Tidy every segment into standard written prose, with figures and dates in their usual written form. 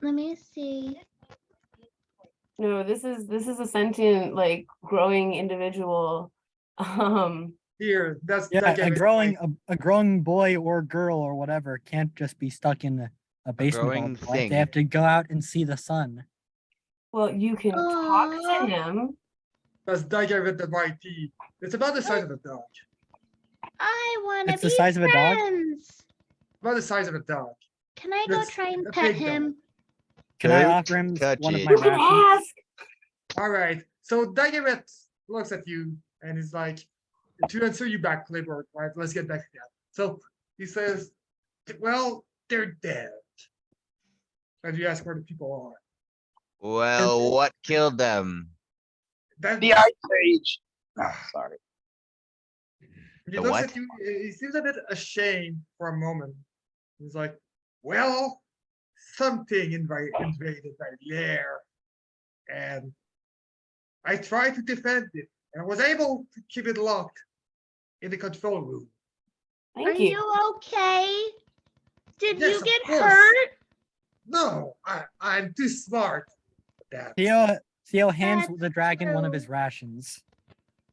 Let me see. No, this is a sentient, like, growing individual. Here, that's Yeah, that a gave growing it a growing boy or girl or whatever can't just be stuck in a basement all growing the time. thing. They have to go out and see the sun. Well, you can talk Aw. to him. That's that gave it the mighty. It's about the size of a dog. I want to It's the be size of a dog? friends. About the size of a dog. Can I go It's try and a pet big dog. him? Can I Don't offer him touch one of it. my You can rations? ask. All right. So Daggerett looks at you and is like, to answer you back, Clipboard, right? Let's get back to that. So he says, well, they're dead. And you ask where the people are. Well, what killed them? That The Ice Age. Sorry. he The looks what? at you, he seems a bit ashamed for a moment. He's like, well, something invaded my lair. And I tried to defend it. And I was able to keep it locked in the control room. Are Thank you. you okay? Did Yes, you of get course. hurt? No, I'm too smart for that. Theo hands That's the dragon one of true. his rations.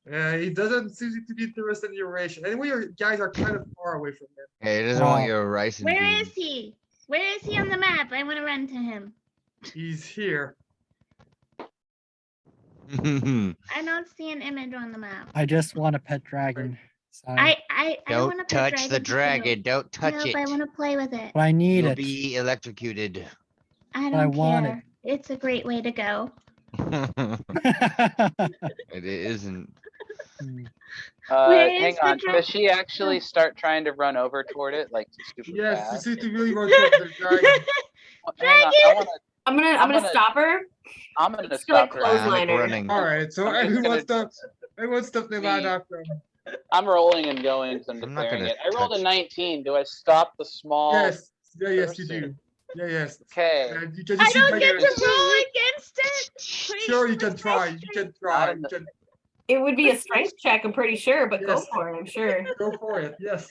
He doesn't seem to be interested in your ration. Anyway, you guys are kind of far away from him. Hey, he doesn't want Oh. your rice and Where beans. is he? Where is he on the map? I want to run to him. He's here. I don't see an image on the map. I just want a pet dragon. Sorry. I want Don't to touch the dragon. Don't touch Nope, it. I want to play with it. But I need You'll it. be electrocuted. I but I don't want care. It's a great way to go. It isn't. Where Hang is the on. dragon? Does she actually start trying to run over toward it like super Yes, you fast? seem to really want to touch the dragon. Hang on. Dragon! I'm gonna gonna- stop her. I'm gonna Just like stop her. clothesline her. running. All right, so I'm just everyone's gonna- stuff. Everyone's stuff they line after him. I'm rolling and going because I'm I'm not declaring gonna it. I rolled a touch- 19. Do I stop the small? Yes, yes, you person. do. Yeah, yes. Okay. And you can I see don't get Daggerett- to roll against it. Please Sure, you can test try. my You can strength. try. Not You can It would be a strength check, I'm pretty sure, but go Yes. for it, I'm sure. go for it. Yes.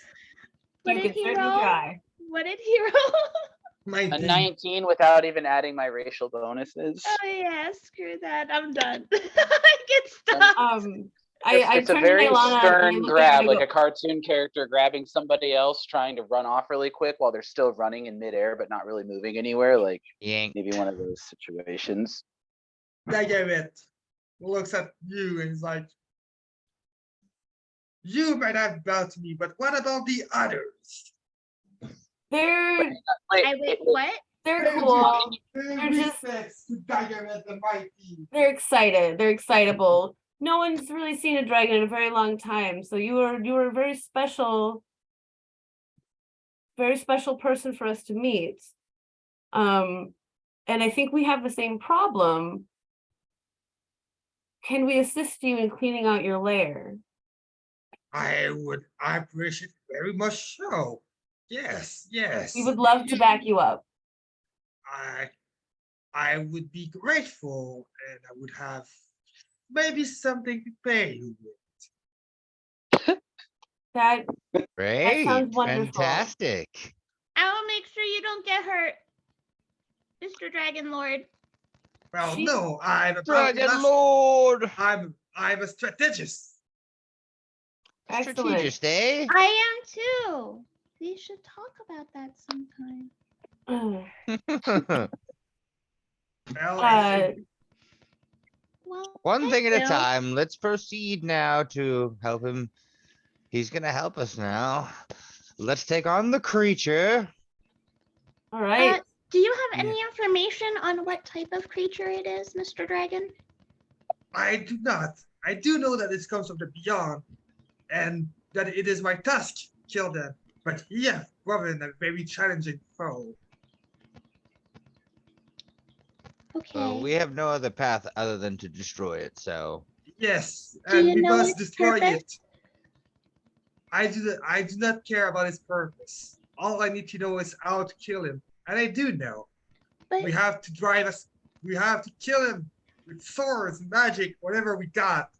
What You did can he certainly roll? try. What did he roll? A 19. 19 without even adding my racial bonuses. Oh yeah, screw that. I'm done. I get stuck. I It's a turned to very Nailana and stern looked at her grab, and like go, a cartoon character grabbing somebody else trying to run off really quick while they're still running in midair but not really moving anywhere. Like Yank. maybe one of those situations. Daggerett looks at you and is like, you might have bowed to me, but what about the others? they're Wait, Wait, what? they're Hey, cool. Pay They're just- respects to Daggerett the Mighty. They're excited. They're excitable. No one's really seen a dragon in a very long time. So you were a very special person for us to meet. And I think we have the same problem. Can we assist you in cleaning out your lair? I appreciate it very much so. Yes, yes. We would love to back you up. I would be grateful and I would have maybe something to pay you with. That Great. sounds wonderful. Fantastic. I will make sure you don't get hurt, Mr. Dragon Lord. Well, She- no, I'm a Dragon Lord. I'm a strategist. excellent. Strategist, eh? I am too. We should talk about that sometime. Well, Well, One thing at a Bill. time. Let's proceed now to help him. He's gonna help us now. Let's take on the creature. All right. Do you have any information on what type of creature it is, Mr. Dragon? I do not. I do know that it comes from the beyond, and that it is my task to kill them. But he has proven a very challenging foe. Okay. So we have no other path other than to destroy it. So Yes, Do and you we know must its destroy purpose? it. I do not care about its purpose. All I need to know is how to kill him, and I do know. But We have to drive us. We have to kill him with swords, magic, whatever we got,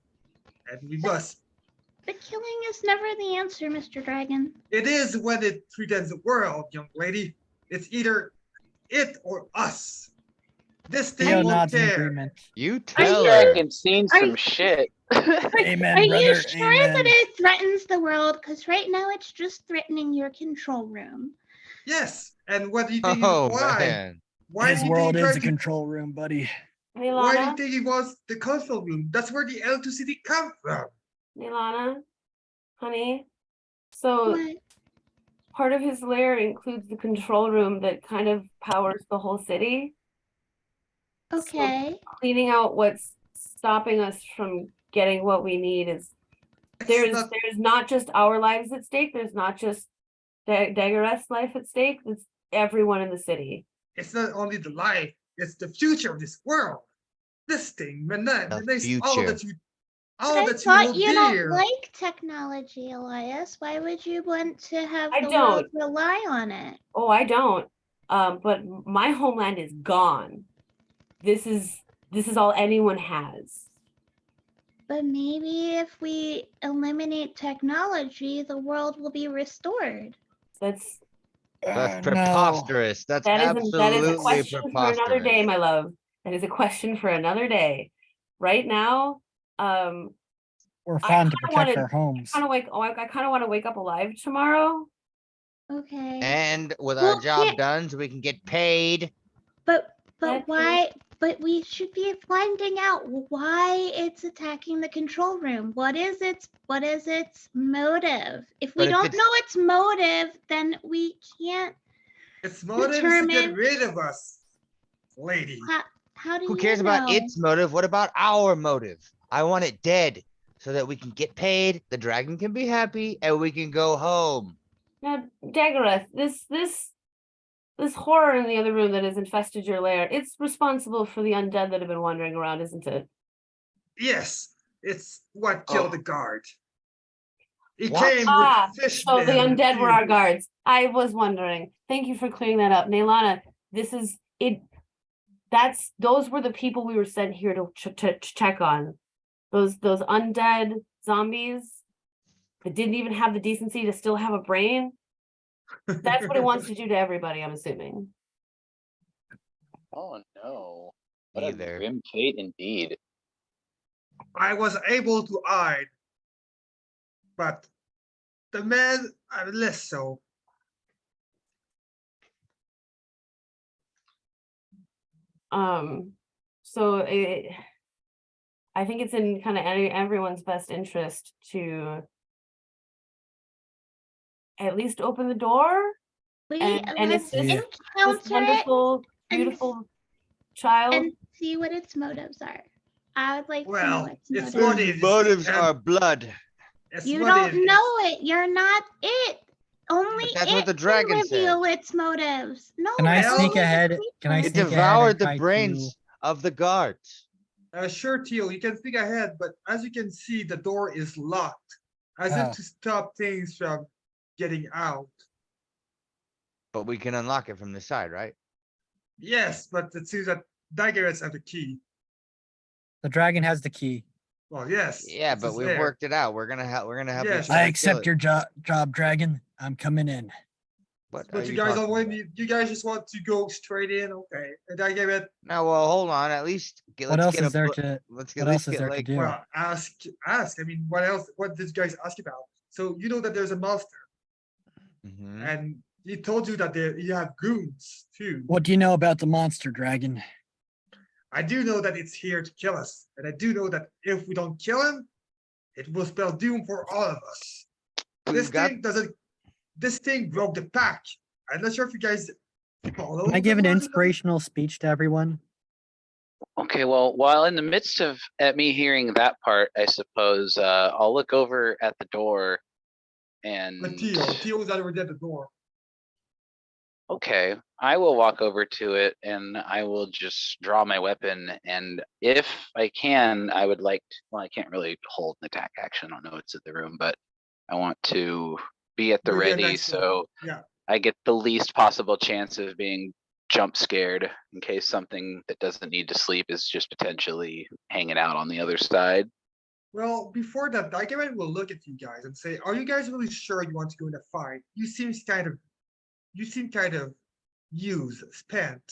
and we must. but killing is never the answer, Mr. Dragon. It is when it threatens the world, young lady. It's either it or us. This thing Theo won't nods in care. agreement. You Are tell you- her. Dragon's seen Are some you- shit. Amen, Are you brother. sure Amen. that it threatens the world? Because right now it's just threatening your control room. Yes, and what do you think? Oh, Why? man. Why His do you world think he is tried a to? control room, buddy. Why do you Milana, think it was the console room? That's where the electricity comes from. Milana, honey. So What? part of his lair includes the control room that kind of powers the whole city. Okay. Cleaning out what's stopping us from getting what we need is It's there's not, not just our lives at stake. There's not just Dagoret's life at stake. It's everyone in the city. it's not only the life, it's the future of this world. This thing, man, The all that you, But all I that you thought hold you don't dear. like technology, Elias. Why would you want to have I the world don't. rely on it? Oh, I don't. But my homeland is gone. This is all anyone has. But maybe if we eliminate technology, the world will be restored. That's That's No. preposterous. That's that is absolutely a question for another day, preposterous. my love. That is a question for another day. Right now, We're I fine to kinda protect wanted- our homes. I kind of want to wake up alive tomorrow. Okay. And with Well, our job can't- done, so we can get paid. But That why? But we should be finding out why it's attacking the control room. What is its motive? If we But if don't it's- know its motive, then we can't. Its motive is to get determine- rid of us, lady. How do Who you cares about know? its motive? What about our motive? I want it dead so that we can get paid, the dragon can be happy, and we can go home. Now, Dagorath, this horror in the other room that has infested your lair, it's responsible for the undead that have been wandering around, isn't it? Yes, it's what Oh. killed the guard. He What? came Ah, with fish. So the undead were our guards. I was wondering. Thank you for clearing that up. Nailana, this is it. Those were the people we were sent here to check on. Those undead zombies that didn't even have the decency to still have a brain. That's what it wants to do to everybody, I'm assuming. Oh no. What a Either. grim fate indeed. I was able to hide, but the men are less so. So I think it's in kind of everyone's best interest to at least open the door We and let's assist Yeah. this encounter it wonderful, and- beautiful child. and see what its motives are. I would like to know Well, its it's motives. what Its is- motives and- are blood. It's You what don't it is. know it. You're not it. Only But that's what it the can dragon said. reveal its motives. No, Can I that's sneak only the ahead? Can I creature. It sneak ahead and devoured the try brains of the guards. Sure, Teal, you can speak ahead, but as you can see, the door is locked, as Oh. if to stop things from getting out. But we can unlock it from the side, right? Yes, but it seems that Dagoret's have the key. The dragon has the key. Well, yes. Yeah, it's but just we've there. worked it out. We're gonna help you Yes. try I to kill accept it. your job, dragon. I'm coming in. What But are you guys talking all want about? you guys just want to go straight in, okay? And Dagoret, No, well, hold on. At least What else is there let's to? at What least else is get there to like do? well, ask. I mean, what else? What did you guys ask about? So you know that there's a monster, Mhm. and he told you that you have goons too. What do you know about the monster dragon? I do know that it's here to kill us, and I do know that if we don't kill him, it will spell doom for all of us. We've got- This thing broke the pack. I'm not sure if you guys follow. Can I give the an logic of it. inspirational speech to everyone? Okay, well, while in the midst of at me hearing that part, I suppose I'll look over at the door and But Teal was already at the door. okay, I will walk over to it and I will just draw my weapon. And if I can, I would like to, well, I can't really hold an attack action. I don't know what's in the room, but I want to be at the You're ready next to it, so yeah. I get the least possible chance of being jump scared in case something that doesn't need to sleep is just potentially hanging out on the other side. Well, before that, Dagoret will look at you guys and say, "Are you guys really sure you want to go in a fight? You seem kind of spent.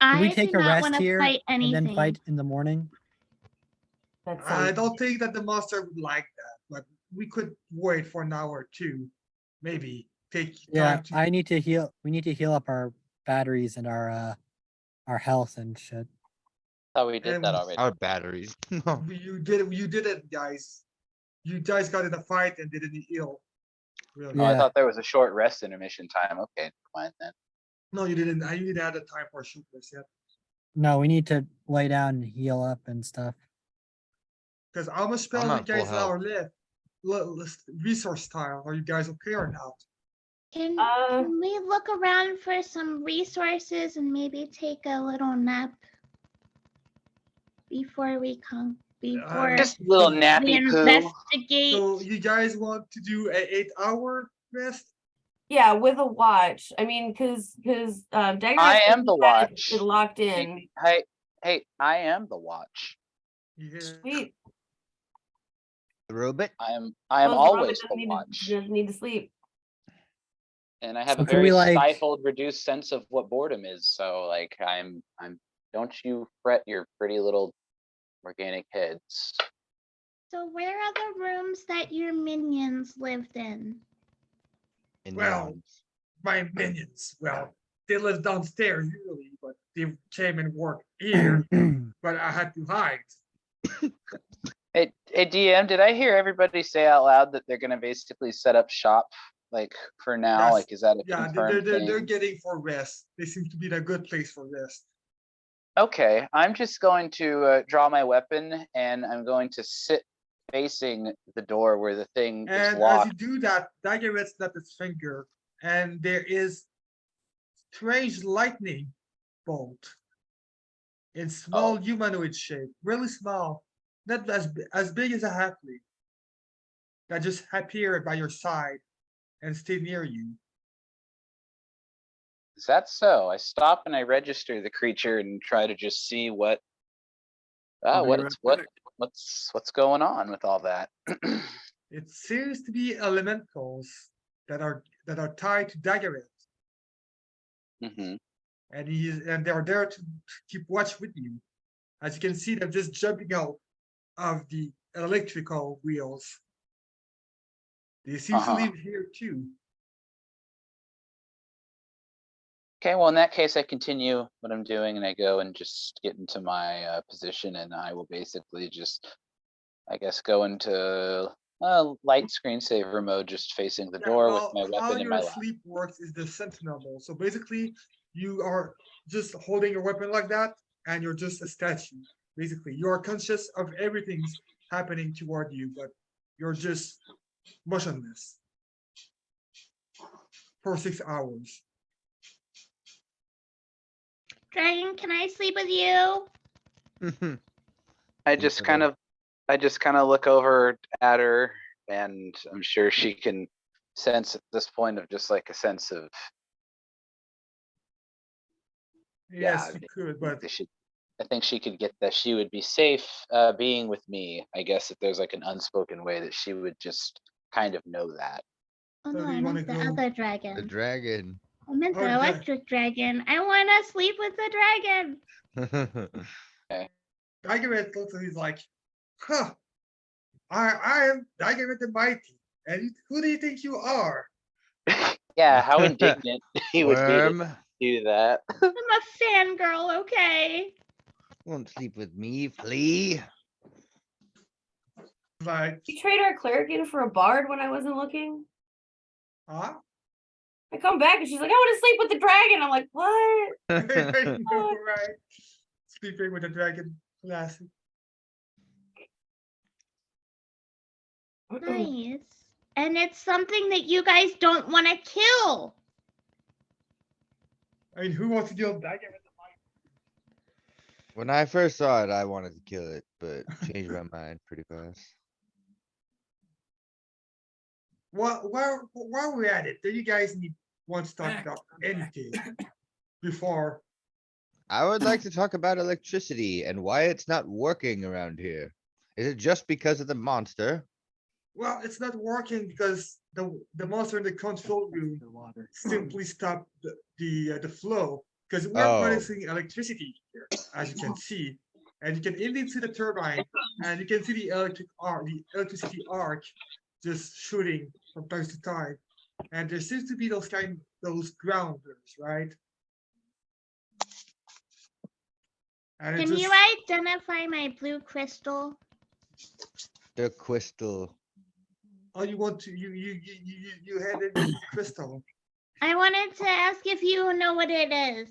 Can we I take do a not rest want to here fight and then anything. fight in the morning? That I sounds, don't think that the monster would like that, but we could wait for an hour or two. Maybe take Yeah, time to, I need to heal. We need to heal up our batteries and our health and shit. Thought we did And that already. Our batteries. No. you did it, guys. You guys got in a fight and didn't heal. Really. Oh, I Yeah. thought there was a short rest intermission time. Okay, fine then. No, you didn't. I need to add a time for shootless yet. No, we need to lay down and heal up and stuff. Because how much spells you at full guys health. are left? Resource tile. Are you guys okay or not? Can, Uh, can we look around for some resources and maybe take a little nap before we come, before Just a little so- we nappy poo. investigate? So you guys want to do a 8-hour rest? yeah, with a watch. I mean, Dagger. I am the watch. It locked Hey, in. hey, I am the watch. Yeah. Sweet. The robot? I am Well, Robin always doesn't the need to- watch. Doesn't need to sleep. And I have So a can we, very like- stifled, reduced sense of what boredom is. So like don't you fret your pretty little organic heads. So where are the rooms that your minions lived in? Well, Indians. My minions, well, they live downstairs usually, but they came and worked here, but I had to hide. Hey, DM, did I hear everybody say out loud that they're gonna basically set up shop like for now? Yes. Like, is that a Yeah, confirmed they're thing? getting for rest. They seem to be a good place for rest. Okay, I'm just going to draw my weapon and I'm going to sit facing the door where the thing is And as you locked. do that, Dagger snaps its finger, and there is strange lightning bolt in small humanoid shape, really small, not as big as a halfling, that just appear by your side and stay near you. Is that so? I stop and I register the creature and try to just see what. I'll be right back. What's going on with all that? It seems to be elementals that are tied to Daggerit, Hmm. and they're there to keep watch with you. As you can see, they're just jumping out of the electrical wheels. They seem to Uh-huh. live here too. Okay, well, in that case, I continue what I'm doing and I go and just get into my position and I will basically just, I guess, go into light screensaver mode, just facing the Yeah, door well, with my how weapon in my your lap. sleep works is the sentinel mode. So basically, you are just holding your weapon like that, and you're just a statue. Basically, you are conscious of everything's happening toward you, but you're just motionless for 6 hours. Dragon, can I sleep with you? I Think just so. kind of look over at her and I'm sure she can sense at this point of just like a sense of, Yes, Yeah, you could, but I think she could get that she would be safe being with me. I guess if there's like an unspoken way that she would just kind of know that. Oh So no, do you I wanna meant the go- other The dragon. dragon. I meant the Okay. electric dragon. I wanna sleep with the dragon. Daggerit looks and he's like, huh, I am Daggerit the Mighty, and who do you think you are? Yeah, how indignant he would be to Worm, do that. I'm a fangirl, okay? won't sleep with me, flea. Like, You trade our cleric in for a bard when I wasn't looking. huh? I come back and she's like, I want to sleep with the dragon. I'm like, what? I know, right? Sleeping with a dragon, classic. Nice. And it's something that you guys don't want to kill. I mean, who wants to deal with Daggerit the Mighty? When I first saw it, I wanted to kill it, but changed my mind pretty fast. Well, while we're at it, do you guys want to talk about anything before? I would like to talk about electricity and why it's not working around here. Is it just because of the monster? Well, it's not working because the monster in the control room The water. simply stopped the flow because we are Oh. producing electricity here, as you can see, and you can indeed see the turbine, and you can see the electricity arc just shooting from time to time, and there seems to be those grounders, right? And it Can you just identify my blue crystal? The crystal. oh, you want to you had it in crystal. I wanted to ask if you know what it is.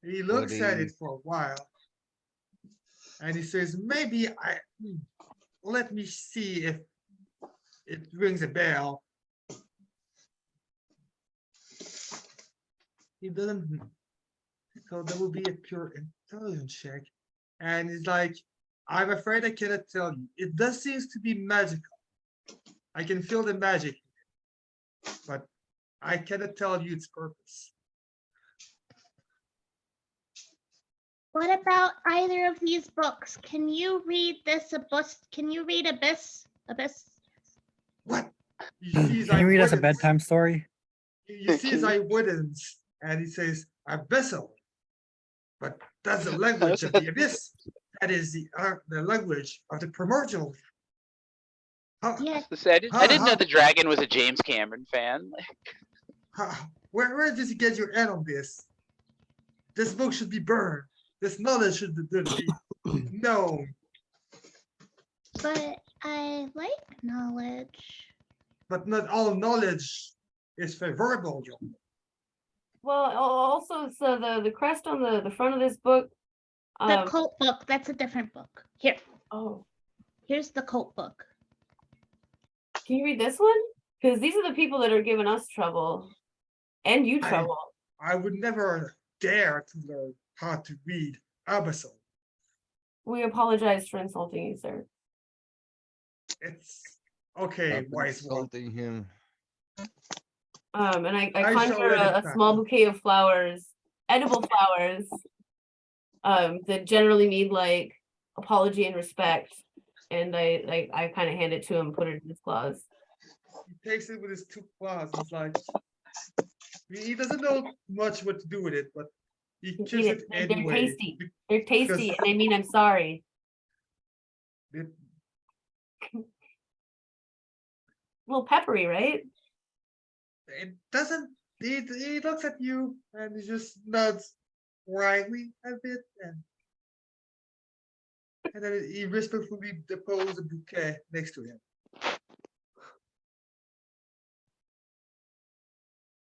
He looks at do it for a while, and he says, "Maybe let me see if it rings a bell." He doesn't, so that would be a pure intelligence check. And he's like, "I'm afraid I cannot tell you. It does seems to be magical. I can feel the magic, but I cannot tell you its purpose." What about either of these books? Can you read this Abyss? Can you read Abyss? Abyss? What? You see his Can you read us a eyewitness- bedtime story? You see his eyewitness, and he says, "Abyssal." But that's the language of the abyss. That is the language of the primordial. How, Yeah, I didn't know Huh? the dragon was a James Cameron fan. where did you get your end on this? This book should be burned. This knowledge should be known. but I like knowledge. But not all knowledge is favorable. Well, also, so the crest on the front of this book. The cult book, that's a different book. Here, Oh, here's the cult book. can you read this one? Because these are the people that are giving us trouble, and you I- trouble. I would never dare to learn how to read abyssal. We apologize for insulting you, sir. It's okay, Stop wise one. insulting him. And I I shall conjure let it a small pass. bouquet of flowers, edible flowers, that generally need like apology and respect. And I kind of hand it to him, put it in his claws. He takes it with his two claws. He's like, he doesn't know much what to do with it, but he Eat gives it. it They're anyway. tasty. They're tasty, Because- and I mean I'm sorry. It, A little peppery, right? it doesn't. He looks at you and he just nods wryly a bit, and then he respectfully deposes a bouquet next to him.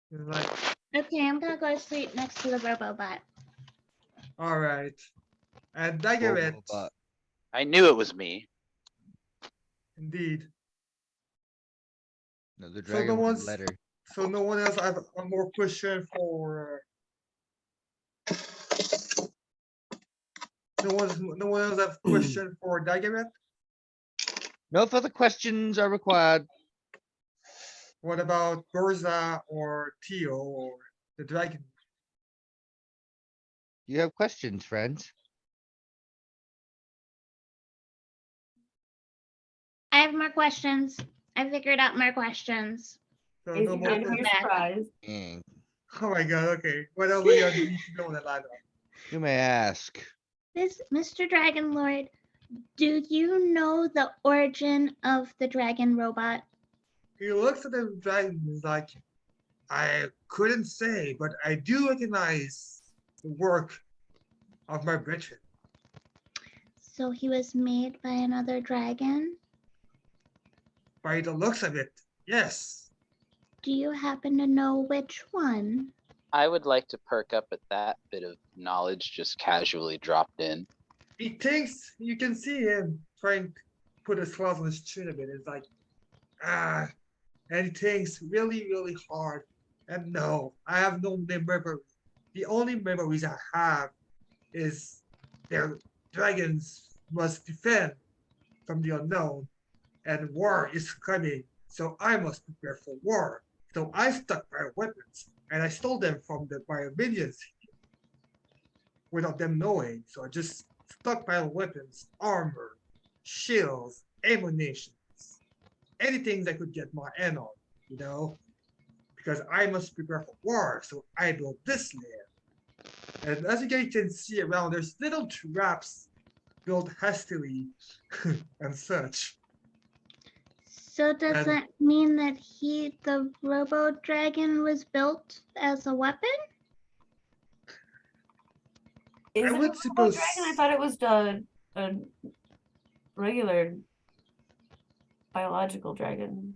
He's like, Okay, I'm gonna go to sleep next to the Robobot. all right. And Daggerett, Robobot. I knew it was me. indeed. No, the So dragon no with one's- the letter. So no one else have one more question for. No one else have question for Daggerett? No further questions are required. What about Gorza or Tio or the dragon? You have questions, friends? I have more questions. I figured out more questions. So Is no you more. kind of questions. surprised? Mm, Oh my god, okay. What else do you need to know in Atlanta? You may ask. This Mr. Dragon Lord, do you know the origin of the dragon robot? He looks at the dragon and is like, I couldn't say, but I do recognize the work of my brethren. So he was made by another dragon? By the looks of it, yes. Do you happen to know which one? I would like to perk up at that bit of knowledge just casually dropped in. He thinks you can see him trying to put his claws on his chin a bit. It's like, and he thinks really, really hard. And no, I have no memory. The only memories I have is their dragons must defend from the unknown, and war is coming. So I must prepare for war. So I stockpiled weapons, and I stole them from my minions without them knowing. So I just stockpile weapons, armor, shields, ammunitions. anything that could get my hand on, you know? Because I must prepare for war, so I built this lair. And as you guys can see around, there's little traps built hastily and such. So does And- that mean that the Robo Dragon was built as a weapon? Is I it a would Robo suppose- dragon? I thought it was a regular biological dragon.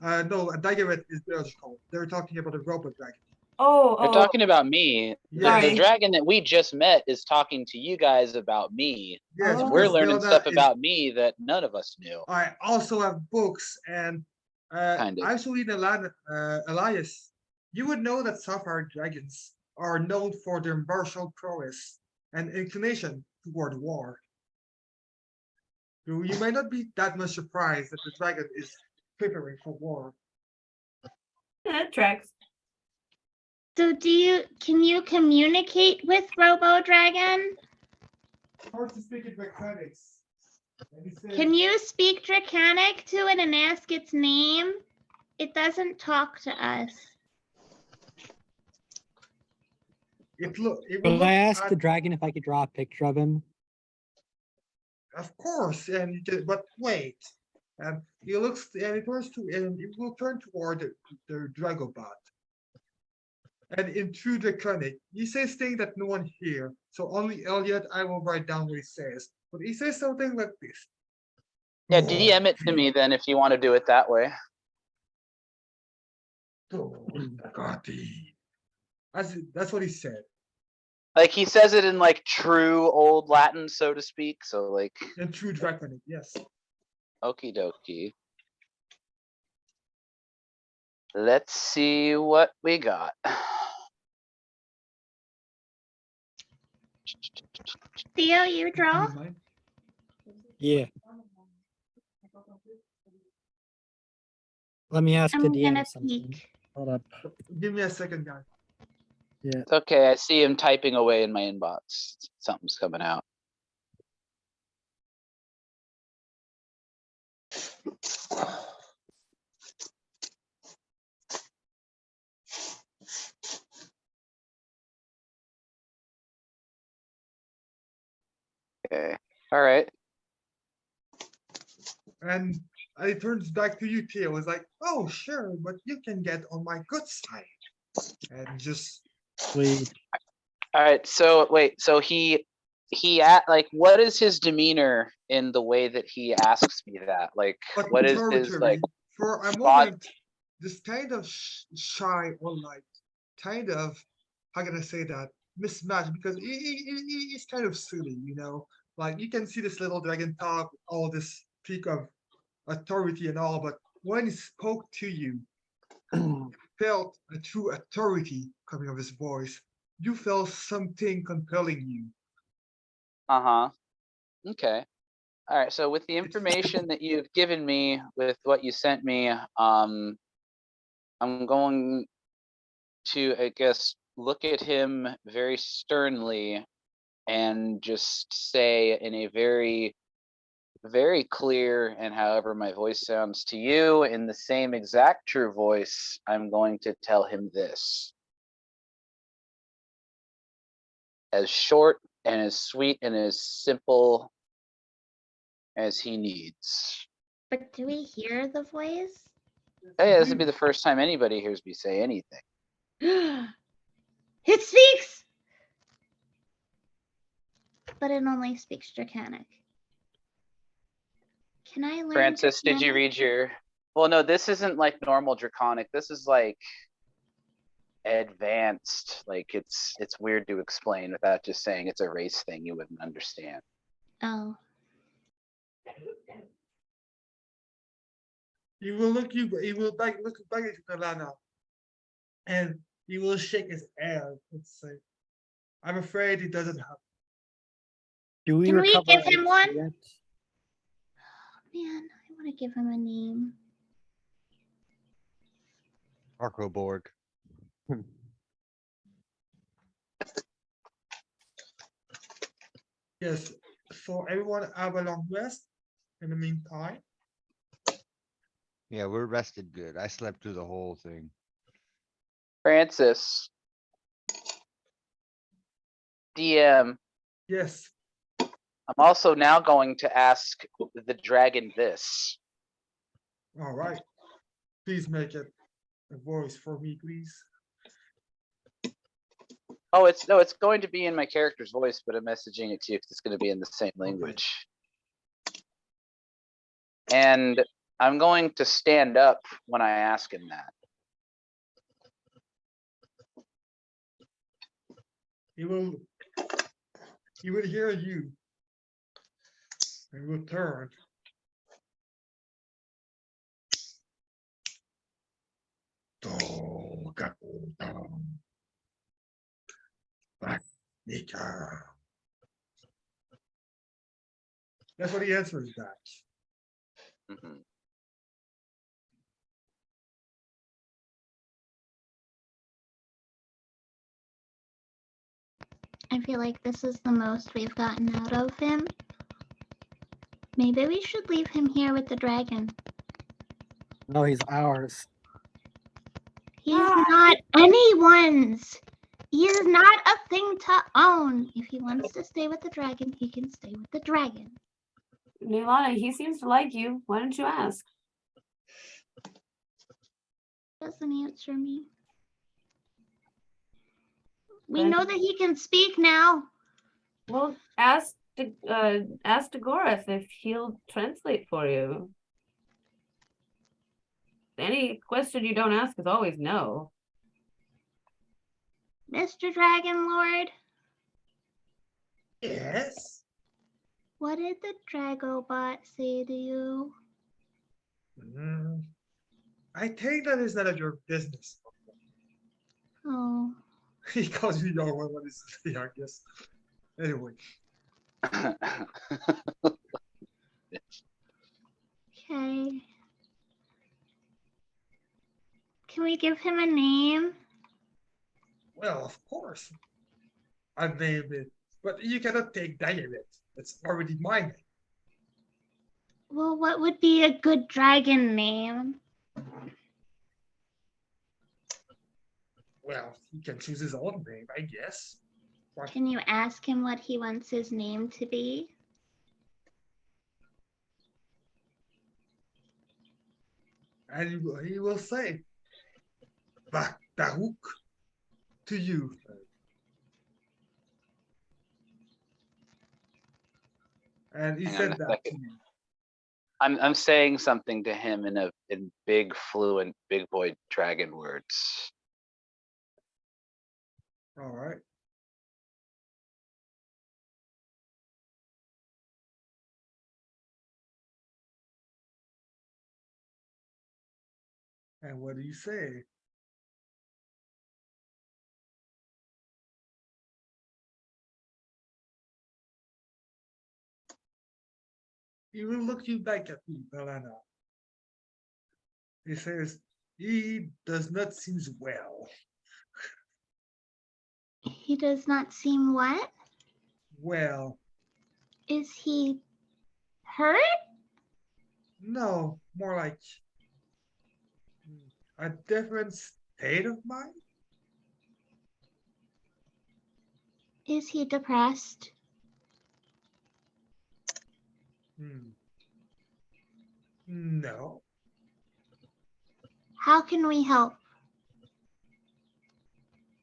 No, a Daggereth is biological. They're talking about a robot dragon. Oh, They're oh, talking about me. The Sorry. dragon that we just met is talking to you guys about me. Yes, Oh. We're because learning Zelda stuff is- about me that none of us knew. I also have books and Kind of. actually in Elias, you would know that sapphire dragons are known for their martial prowess and inclination toward war. You might not be that much surprised that the dragon is preparing for war. that tracks. So can you communicate with Robo Dragon? Hard to speak in mechanics. And he says, Can you speak Draconic to it and ask its name? It doesn't talk to us. it will But look I asked the at- dragon if I could draw a picture of him. Of course, but wait. And he looks and it turns to and it will turn toward the Dragobot. And in true Draconic, he says things that no one hear. So only Elliot, I will write down what he says. But he says something like this. Yeah, DM it to me then if you want to do it that way. That's what he said. Like he says it in like true old Latin, so to speak. So like, In true Draconic, yes. okie dokie. Let's see what we got. Theo, you draw? Yeah. Let me ask I'm the DM gonna something. peek. Hold up. Give me a second, guy. It's okay, I see him typing away in my inbox. Something's coming out. Okay, alright. And it turns back to you, Theo. It's like, oh, sure, but you can get on my good side. And just Sweet. Alright, so wait, so he like, what is his demeanor in the way that he asks me that? Like, but what is his like? territory, for a spot- moment, this kind of shy or like kind of, how can I say that, mismatched because he's kind of silly, you know? Like you can see this little dragon talk, all this peak of authority and all, but when he spoke to you, you felt a true authority coming of his voice. You felt something compelling you. Uh-huh. Okay. Alright, so with the information that you've given me, with what you sent me, I'm going to, I guess, look at him very sternly and just say in a very, very clear, and however my voice sounds to you, in the same exact true voice, I'm going to tell him this. As short and as sweet and as simple as he needs. But do we hear the voice? Hey, this would be the first time anybody hears me say anything. It speaks! But it only speaks Draconic. Can I learn Francis, did you Draconic? read your? Well, no, this isn't like normal Draconic. This is like advanced. Like it's weird to explain without just saying it's a race thing you wouldn't understand. Oh, He will look look back at Nalana. And he will shake his head and say, I'm afraid he doesn't have. Do we Can we recover give him XP one? yet? man, I want to give him a name. Arcoborg. Yes, so everyone have a long rest in the meantime. Yeah, we're rested good. I slept through the whole thing. Francis. DM, Yes, I'm also now going to ask the dragon this. all right. Please make it a voice for me, please. Oh, it's going to be in my character's voice, but I'm messaging it to you because it's gonna be in the same language. And I'm going to stand up when I ask him that. He will hear you. And will turn. Black Nika. That's what he answers back. Mhm. I feel like this is the most we've gotten out of him. Maybe we should leave him here with the dragon. No, he's ours. He's Ah. not anyone's. He is not a thing to own. If he wants to stay with the dragon, he can stay with the dragon. Neilana, he seems to like you. Why don't you ask? Doesn't answer me. We Then- know that he can speak now. Well, ask Dagoreth if he'll translate for you. Any question you don't ask is always no. Mr. Dragon Lord, Yes. what did the Dragobot say to you? I think that is none of your business. Oh, He calls you young one when he's the youngest. Anyway, okay. Can we give him a name? well, of course. I named it, but you cannot take that of it. It's already mine. Well, what would be a good dragon name? Well, he can choose his own name, I guess. Why- Can you ask him what he wants his name to be? And he will say, Bahuk to you. And he Hang on said a that to second. you. I'm saying something to him in big fluent big boy dragon words. All right. And what do you say? He will look you back at me, Belana. He says, he does not seem well. He does not seem what? Well, Is he hurt? no, more like a different state of mind. Is he depressed? No. How can we help?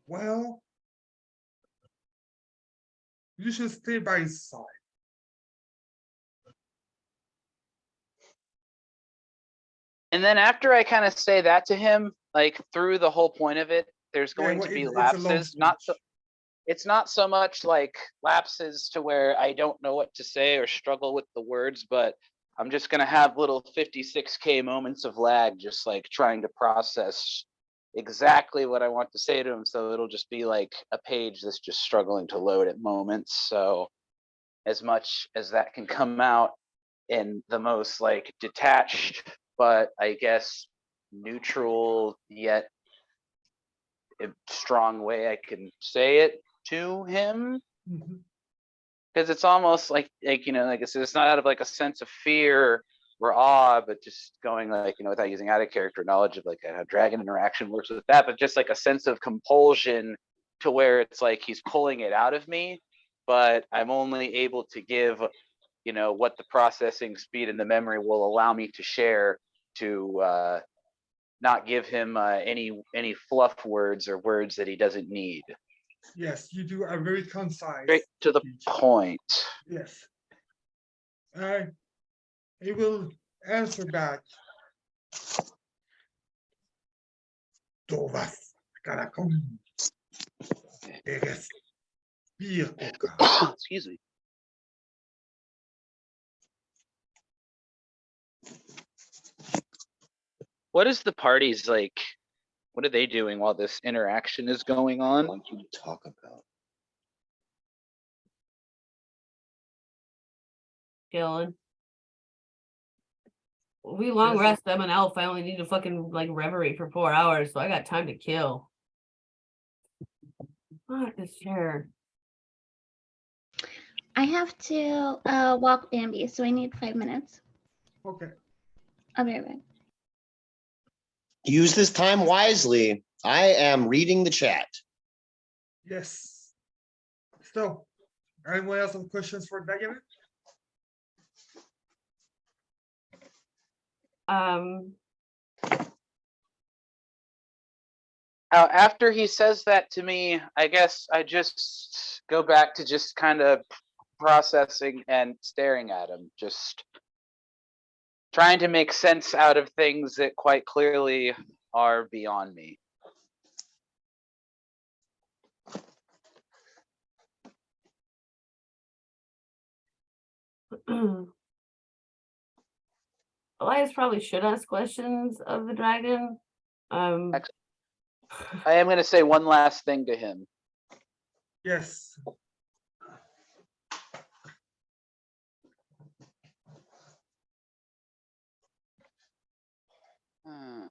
Well, you should stay by his side. And then after I kind of say that to him, like through the whole point of it, there's Yeah, going well, to be it's a long lapses, not so, speech. it's not so much like lapses to where I don't know what to say or struggle with the words, but I'm just gonna have little 56K moments of lag, just like trying to process exactly what I want to say to him. So it'll just be like a page that's just struggling to load at moments. So as much as that can come out in the most like detached, but I guess neutral yet a strong way I can say it to him, Mhm. because it's almost like you know, like I said, it's not out of like a sense of fear raw, but just going like, without using out of character knowledge of like how dragon interaction works with that, but just like a sense of compulsion to where it's like he's pulling it out of me, but I'm only able to give, what the processing speed and the memory will allow me to share to not give him any fluff words or words that he doesn't need. Yes, you do a very concise. Straight to the speech. point. Yes. He will answer back. Tovas Karakum. Eres Pirkoka. Excuse me. What is the party's like? What are they doing while this interaction is going on? Want you to talk about. Chilling. We long Yes. rest. I'm an elf. I only need to fucking like reverie for 4 hours, so I got time to kill. What is chair? I have to walk Bambi, so I need 5 minutes. Okay. I'll be right back. Use this time wisely. I am reading the chat. Yes. So, anyone else have questions for Daggett? After he says that to me, I guess I just go back to just kind of processing and staring at him, just trying to make sense out of things that quite clearly are beyond me. Elias probably should ask questions of the dragon. I am going to say one last thing to him. Yes. Hmm.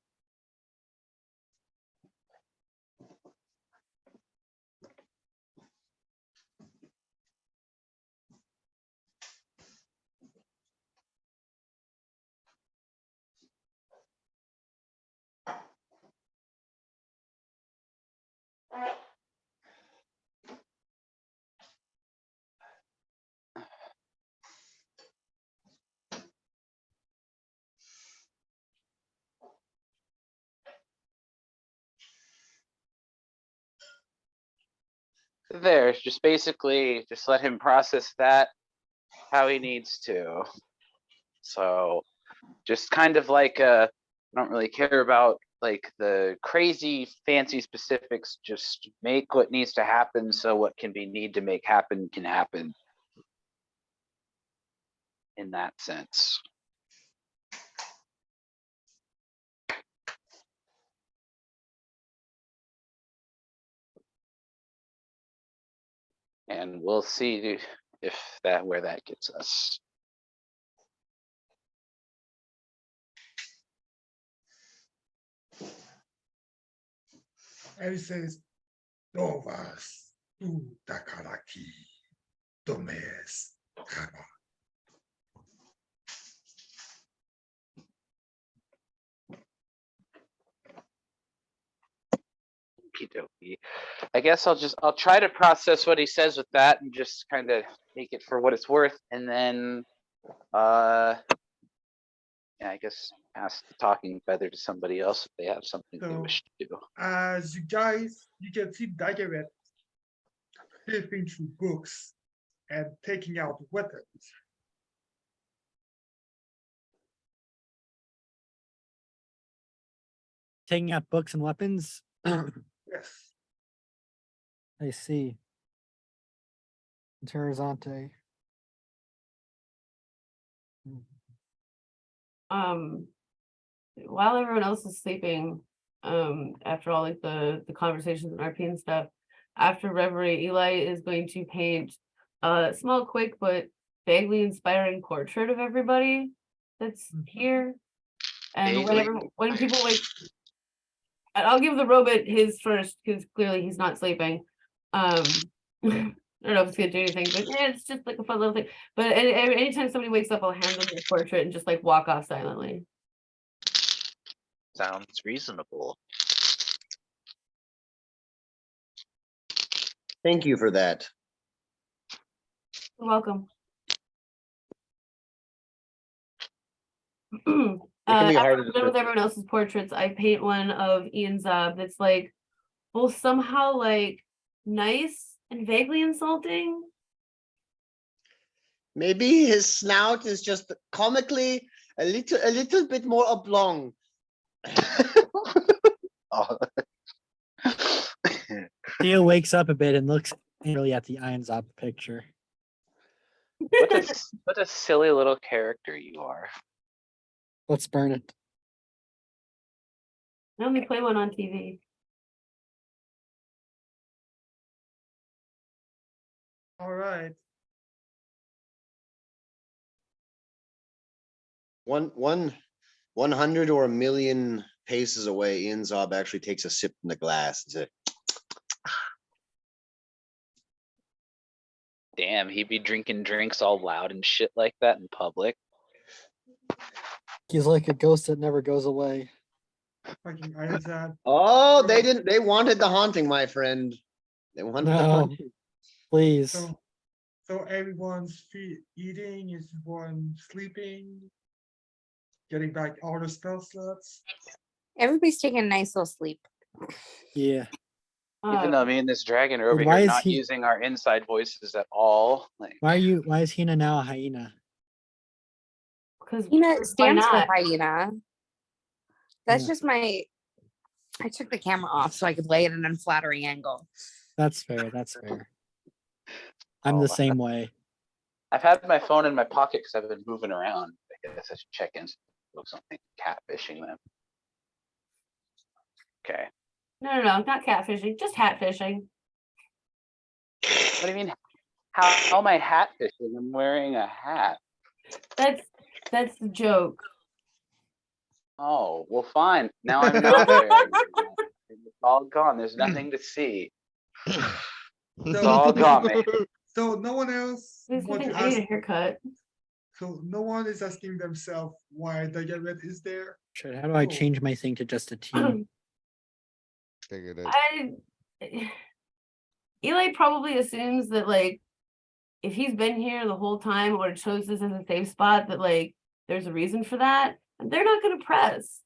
There, just basically just let him process that how he needs to. So just kind of like I don't really care about like the crazy fancy specifics, just make what needs to happen so what can be need to make happen can happen in that sense. And we'll see if where that gets us. And he says, Novas tu takaraki tomes kara. Okey-dokey. I guess I'll try to process what he says with that and just kind of take it for what it's worth, and then yeah, I guess pass the talking feather to somebody else if they have something they So- wish to do. As you guys, you can see Daggett flipping through books and taking out weapons. Taking out books and weapons. I Yes. see. Terrazante. While everyone else is sleeping, after all like the conversations and RP and stuff, after Reverie, Eli is going to paint a small, quick but vaguely inspiring portrait of everybody that's here. And Vaguely when people wake, and I'll give the robot his first because clearly he's not sleeping. I don't know if it's gonna do anything, but yeah, it's just like a fun little thing. But anytime somebody wakes up, I'll hand them their portrait and just like walk off silently. Sounds reasonable. Thank you for that. You're welcome. can be After hard I'm to done with dismiss. everyone else's portraits, I paint one of Ian Zab that's like both somehow like nice and vaguely insulting. Maybe his snout is just comically a little bit more oblong. Oh. Theo wakes up a bit and looks angrily at the Iron Zop picture. What a silly little character you are. Let's burn it. I only play one on TV. All right. One 100 or a million paces away, Ian Zob actually takes a sip from the glass and says, Damn, he'd be drinking drinks all loud and shit like that in public. He's like a ghost that never goes away. Fucking Isaac. "Oh, they wanted the haunting, my friend. They wanted the No. haunting." Please. So everyone's eating, is one sleeping, getting back all the spell slots. Everybody's taking a nice little sleep. Yeah. Even though me and this dragon are over why here is not he- using our inside voices at all. Like, Why is Hina now a hyena? Because Hyena stands for not? hyena. That's Yeah. just my. I took the camera off so I could lay it at an unflattering angle. That's fair. That's fair. I'm Oh, the same way. I've had my phone in my pocket because I've been moving around. I guess I should check in. Looks something catfishing them. Okay. No, not catfishing, just hat fishing. What do you mean? How am I hat fishing? I'm wearing a hat. That's the joke. Oh, well, fine. Now I'm not wearing a hat. It's all gone. There's nothing to see. It's all gone, man. So no one else Please, wants to I need a ask, haircut. so no one is asking themselves why the Garrett is there. Shit, how do I Oh. change my thing to just a team? Figured it. Eli probably assumes that like if he's been here the whole time or chose this as a safe spot, that like there's a reason for that. And they're not gonna press.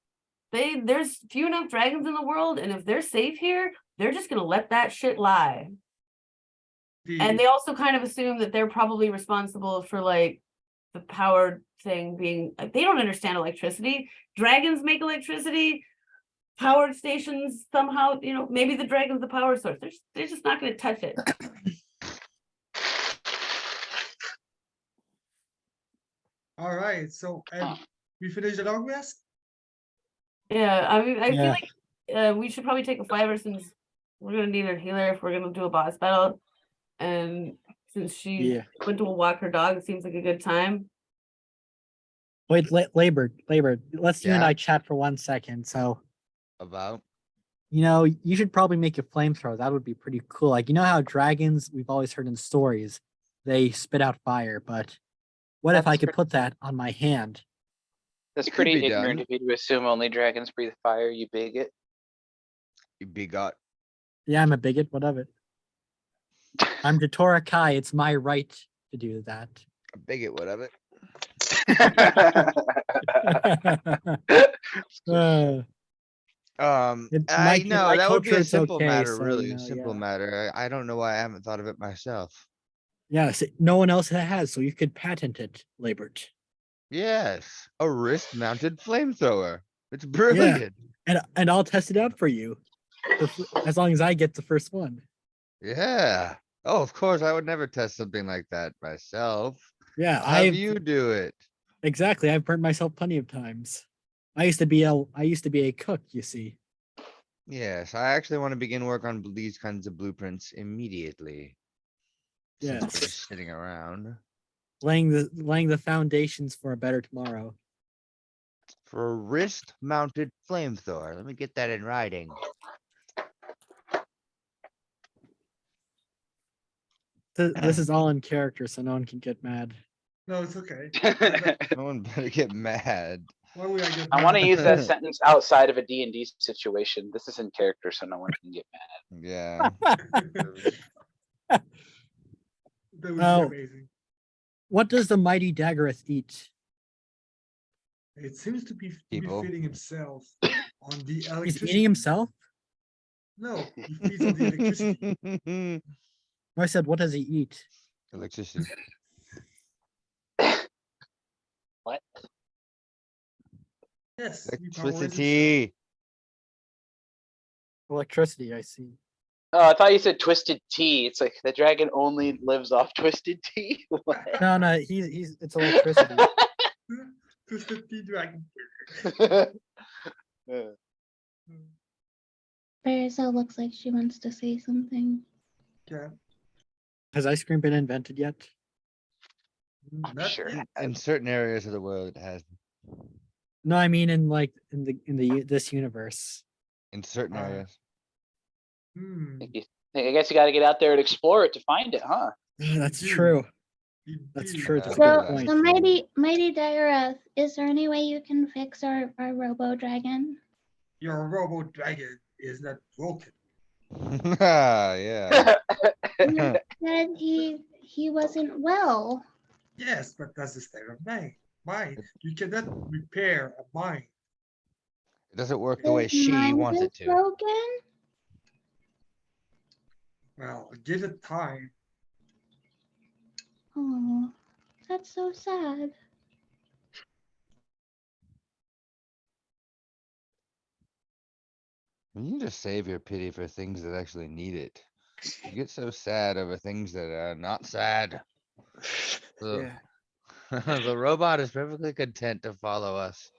There's few enough dragons in the world, and if they're safe here, they're just gonna let that shit lie. And they also kind of assume that they're probably responsible for like the power thing being like, they don't understand electricity. Dragons make electricity. Power stations somehow, maybe the dragon's the power source. They're just not going to touch it. All right, so we finished the long rest? Yeah, I mean, I Yeah. feel like we should probably take a 5er since we're gonna need a healer if we're gonna do a boss battle. And since she Yeah. went to walk her dog, it seems like a good time. Wait, Labor, let's you and Yeah. I chat for 1 second. So, About you should probably make a flamethrower. That would be pretty cool. Like, how dragons, we've always heard in stories, they spit out fire, but what if I That's could put that on my hand? That's It could pretty be ignorant done. of you to assume only dragons breathe fire, you bigot. you begot. Yeah, I'm a bigot. What of it? I'm Datora Kai. It's my right to do that. A bigot, whatever. Uh, I in know my that would be culture, a it's simple okay, matter, so, really, a simple yeah. matter. I don't know why I haven't thought of it myself. Yes, no one else has, so you could patent it, Labert. Yes, a wrist-mounted flamethrower. It's brilliant. And I'll test it out for you, as long as I get the first one. Yeah. Oh, of course, I would never test something like that myself. Yeah, Have you do it. exactly. I've burnt myself plenty of times. I used to be a cook, you see. Yes, I actually want to begin work on these kinds of blueprints immediately. Since we're Yes. just sitting around. Laying the foundations for a better tomorrow. For a wrist-mounted flamethrower. Let me get that in writing. This is all in character, so no one can get mad. No, it's okay. No one better get mad. Why would I get I wanna mad? use that sentence outside of a D&D situation. This is in character, so no one can get mad. Yeah. That would be Oh. amazing. What does the mighty Daggereth eat? It seems to be People. feeding himself on the He's electricity. eating himself? No, he feeds on the electricity. I said, what does he eat? Electricity. What? Yes. he powers himself. Electricity. Electricity, I see. Oh, I thought you said twisted tea. It's like the dragon only lives off twisted tea. What? No, he's it's electricity. Twisted Tea Dragon. Barisel looks like she wants to say something. Yeah. Has ice cream been invented yet? I'm Not sure. yet. In certain areas of the world, it has. No, I mean in like in the this universe. In certain Ah. areas. Hmm, I guess you gotta get out there and explore it to find it, huh? That's Indeed. true. That's indeed. true. Uh, That's a So, good point. so mighty Daggereth, is there any way you can fix our robo dragon? Your robo dragon is not broken. Yeah. You said he wasn't well. Yes, but that's the state of mind. You cannot repair a mind. It doesn't work the way His she mind wants is it to. broken? Well, give it time. Oh, that's so sad. You can just save your pity for things that actually need it. You get so sad over things that are not sad. The, the robot is perfectly content to follow us.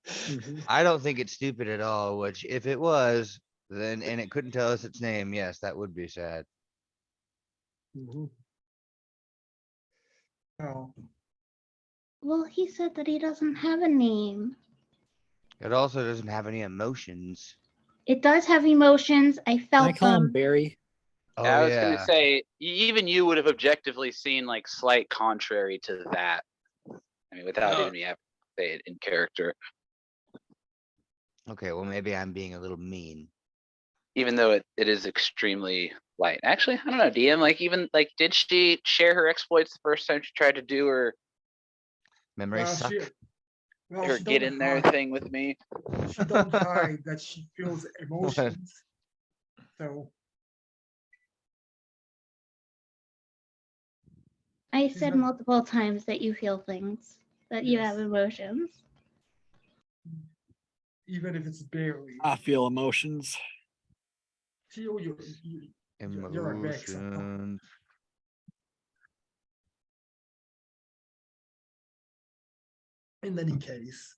Mhm. I don't think it's stupid at all, which if it was, then, and it couldn't tell us its name, yes, that would be sad. Mhm. Well, Well, he said that he doesn't have a name. It also doesn't have any emotions. It does have emotions. I Can I felt call him them. Barry? Oh, I was gonna yeah. say, even you would have objectively seen like slight contrary to that. I mean, without No. even me having to say it in character, Okay, well, maybe I'm being a little mean. even though it is extremely light. Actually, I don't know, DM, like even like, did she share her exploits the first time she tried to do Memories well, suck. her she get don't in there hide- thing with me? She don't hide that she feels emotions. So I She's said not- multiple times that you feel things, that you have Yes. emotions. even if it's barely, I feel emotions. feel you're a Rex. Emotions. In any case.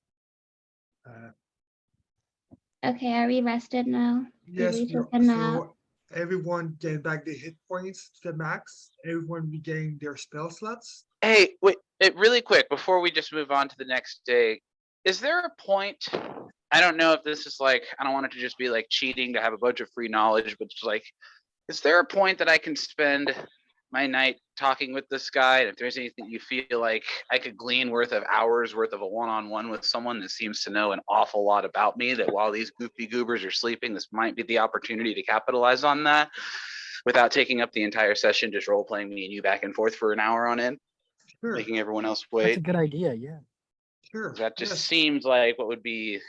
Okay, are we rested now? Yes, we we are- took a nap? so everyone get back their hit points to the max. Everyone regain their spell slots. Hey, wait, really quick, before we just move on to the next day, is there a point? I don't know if this is like, I don't want it to just be like cheating to have a bunch of free knowledge, but it's like, is there a point that I can spend my night talking with this guy? And if there's anything you feel like I could glean worth of hours worth of a one-on-one with someone that seems to know an awful lot about me, that while these goofy goobers are sleeping, this might be the opportunity to capitalize on that without taking up the entire session, just role playing me and you back and forth for an hour on end, Sure, making everyone else That's a wait. good idea. Yeah. sure. That just yes, seems like what would be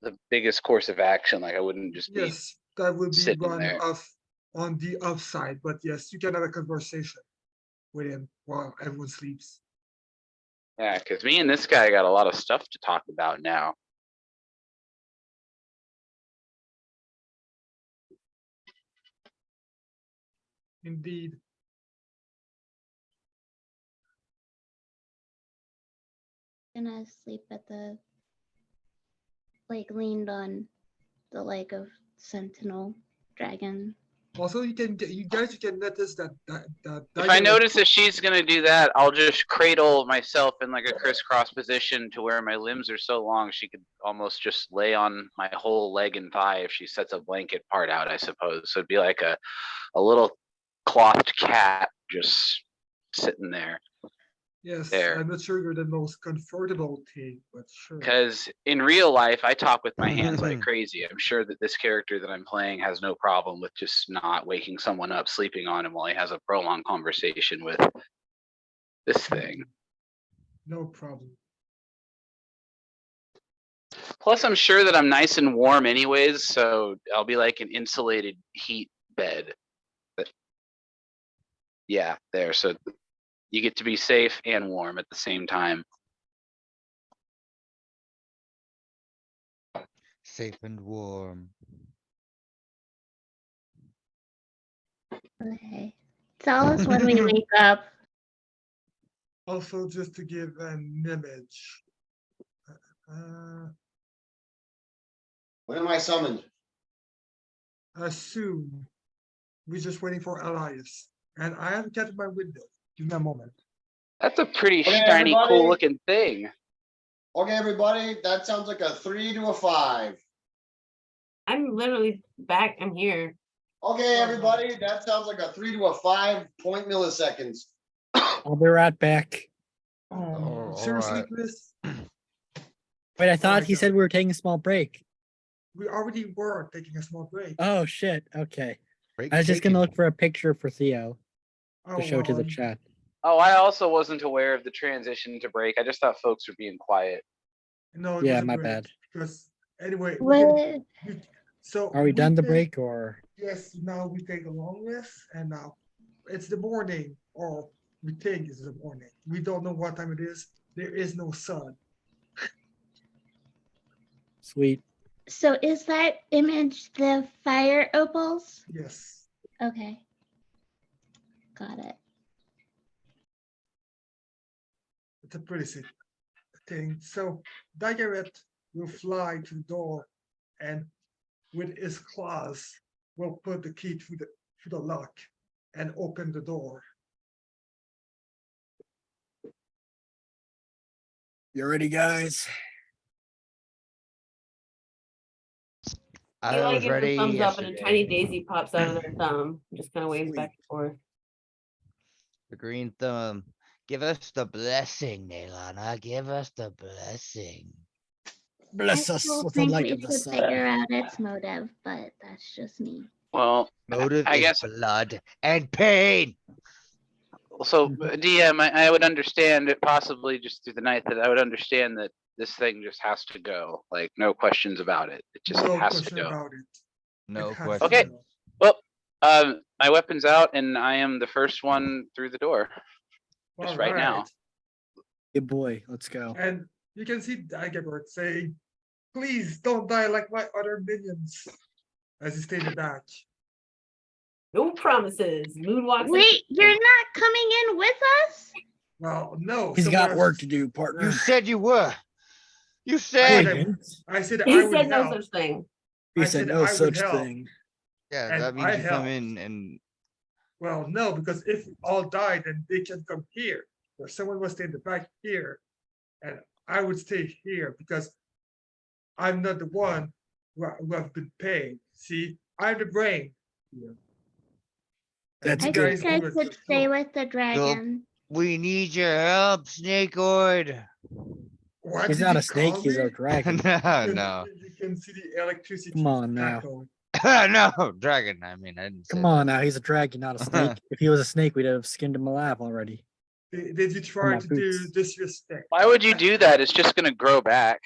the biggest course of action. Like I wouldn't just be yes, that would be sitting run there. off on the upside, but yes, you can have a conversation with him while everyone sleeps. Yeah, because me and this guy got a lot of stuff to talk about now. Indeed. Gonna sleep at leaned on the leg of Sentinel Dragon. Also, you guys can notice that If I notice that she's gonna do that, I'll just cradle myself in like a crisscross position to where my limbs are so long she could almost just lay on my whole leg and thigh if she sets a blanket part out, I suppose. So it'd be like a little clothed cat just sitting there. Yes, There. I'm not sure you're the most comfortable thing, but sure. Because in real life, I talk with my hands like crazy. I'm sure that this character that I'm playing has no problem with just not waking someone up, sleeping on him while he has a prolonged conversation with this thing. No problem. Plus, I'm sure that I'm nice and warm anyways, so I'll be like an insulated heat bed. But yeah, there. So you get to be safe and warm at the same time. Safe and warm. Okay. Tell us when we wake up. Also, just to give an image. When am I summoned? Soon. We're just waiting for Elias. And I have a cat in my window. Give me a moment. That's a pretty Okay, shiny, everybody. cool looking thing. Okay, everybody, that sounds like a 3 to a 5. I'm literally back. I'm here. Okay, everybody, that sounds like a 3 to a 5 point milliseconds. I'll be right back. Oh, Seriously, alright. Chris, Wait, I thought my he said God. we were taking a small break. we already were taking a small break. Oh shit. Okay. Break I was just gonna taken. look for a picture for Theo Oh, to show to the well, chat. Oh, I also wasn't aware of the transition to break. I just thought folks were being quiet. no, it Yeah, was a my break, bad. Because anyway, What? so. Are we done the take- break or? Yes, now we take a long rest and now it's the morning, or we think it's the morning. We don't know what time it is. There is no sun. Sweet. So is that image the fire opals? Yes. Okay. Got it. It's a pretty sick thing. So Daggerett will fly to the door and with his claws will put the key through the lock and open the door. You ready, guys? I Eli was gives a ready thumbs up and a tiny yesterday. daisy pops out of their thumb. Just kind of waves Sweet. back and forth. The green thumb. Give us the blessing, Nelana. Give us the blessing. Bless I us still with the think light we of the should sun. figure out its motive, but that's just me. Well, Motive I is guess blood and pain. so. Mhm. DM, I would understand it possibly just through the night that I would understand that this thing just has to go. Like no questions about it. It just No has to question go. about it. No It has to question. Okay. go. Well, my weapon's out and I am the first one through the door. Just right now. Alright. Good boy. Let's go. And you can see Daggerett saying, "Please don't die like my other minions," as he stated back. No promises. Moon walks in. Wait, you're not coming in with us? Well, no. He's someone got else- work to do, You partner. said you were. You I said. said I said He I would said no help. such thing. He I said said no I would such help. thing. Yeah, and that I means you come helped. in and Well, no, because if we all died, then they can come here, or someone will stay in the back here, and I would stay here because I'm not the one who have been paid. See, I'm the brain. here. And That's you I good. guys think I do it should for stay sure. with the dragon. we need your help, Snakeoid. What He's did not you a snake, call he's me? a dragon. No. You can see the electricity. Come on now. crackle. No, dragon. I mean, I didn't say Come on now, he's a dragon, not a snake. If he was a snake, we'd have skinned him alive already. Did you try my to do boots. disrespect? Why would you do that? It's just gonna grow back.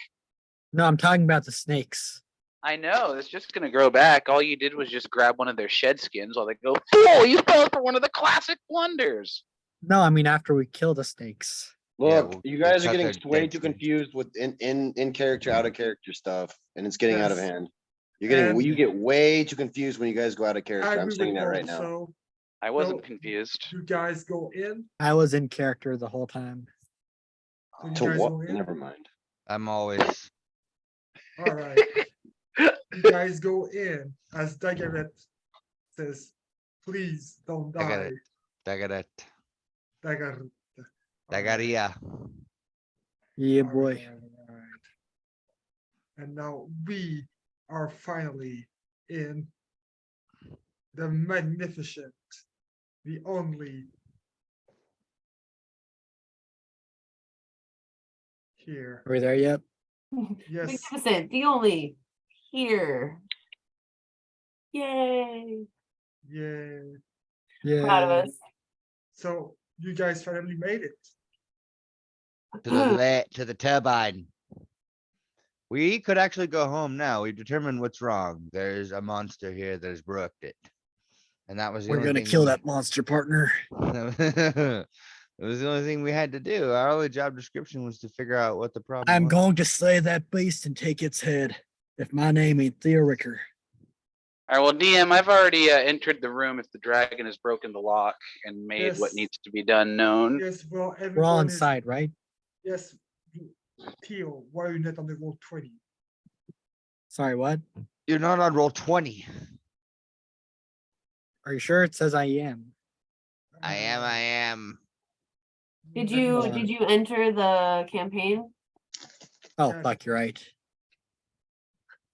No, I'm talking about the snakes. I know, it's just gonna grow back. All you did was just grab one of their shed skins while they go, fool, you fell for one of the classic blunders. No, I mean after we kill the snakes. Yeah, Look, we'll- you we'll guys are cut getting their way dead too skins. confused with in character, out of character stuff, and it's getting out of Yes. hand. You're getting, And- you get way too confused when you guys go out of I character. I'm agree saying with that right both, now. so I wasn't No. confused. you guys go in. I was in character the whole time. So you To guys what? go in. Never mind. I'm always. All right. You guys go in as Daggerett says, "Please don't die." Daggerett. Dagaret. Daggerett. Dagaria. Yeah, All boy. right, all right. And now we are finally in the magnificent the only here. Are we there yet? Yes, Magnificent, the only here. Yay, yeah. proud of us. So you guys finally made it. To the turbine. We could actually go home now. We've determined what's wrong. There's a monster here that has brooked it. And that was the We're only gonna thing kill we- that monster, partner. It was the only thing we had to do. Our only job description was to figure out what the problem I'm was. going to slay that beast and take its head. If my name ain't Theo Ricker. Alright, well, DM, I've already entered the room if the dragon has broken the lock and made what Yes. needs to be done known. Yes, well, We're all everyone is, inside, right? yes. Theo, why are you not on the roll 20? Sorry, what? You're not on roll 20. Are you sure? It says I am. I am. Did That you, is- did you enter the campaign? Oh, Yeah. fuck, you're right.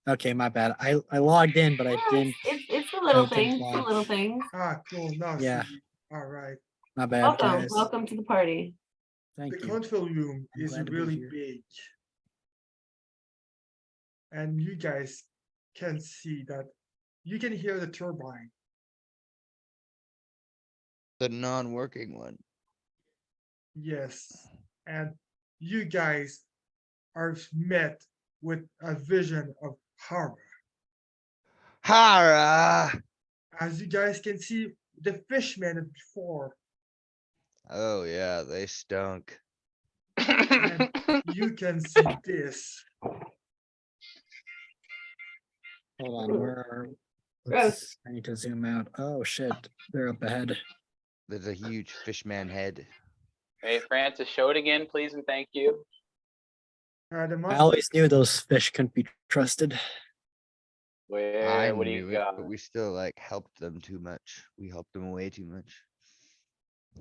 Okay, my bad. I logged in, but I Yeah, didn't. It's the little attention things, the why. little things. Ah, cool, now Yeah. see, all right. My bad, Welcome, guys. welcome to the party. Thank The you. control room I'm is glad to be really here. big. And you guys can see that you can hear the turbine. The non-working one. Yes, and you guys are met with a vision of horror. Hara! As you guys can see, the fishmen of before, Oh yeah, they stunk. you can see this. Hold on, where are? Gross. let's- I need to zoom out. Oh shit, they're up ahead. There's a huge fishman head. Hey, Francis, show it again, please, and thank you. The I monster, always knew those fish couldn't be trusted. I Where, what do you knew it, got? but we still like helped them too much. We helped them way too much.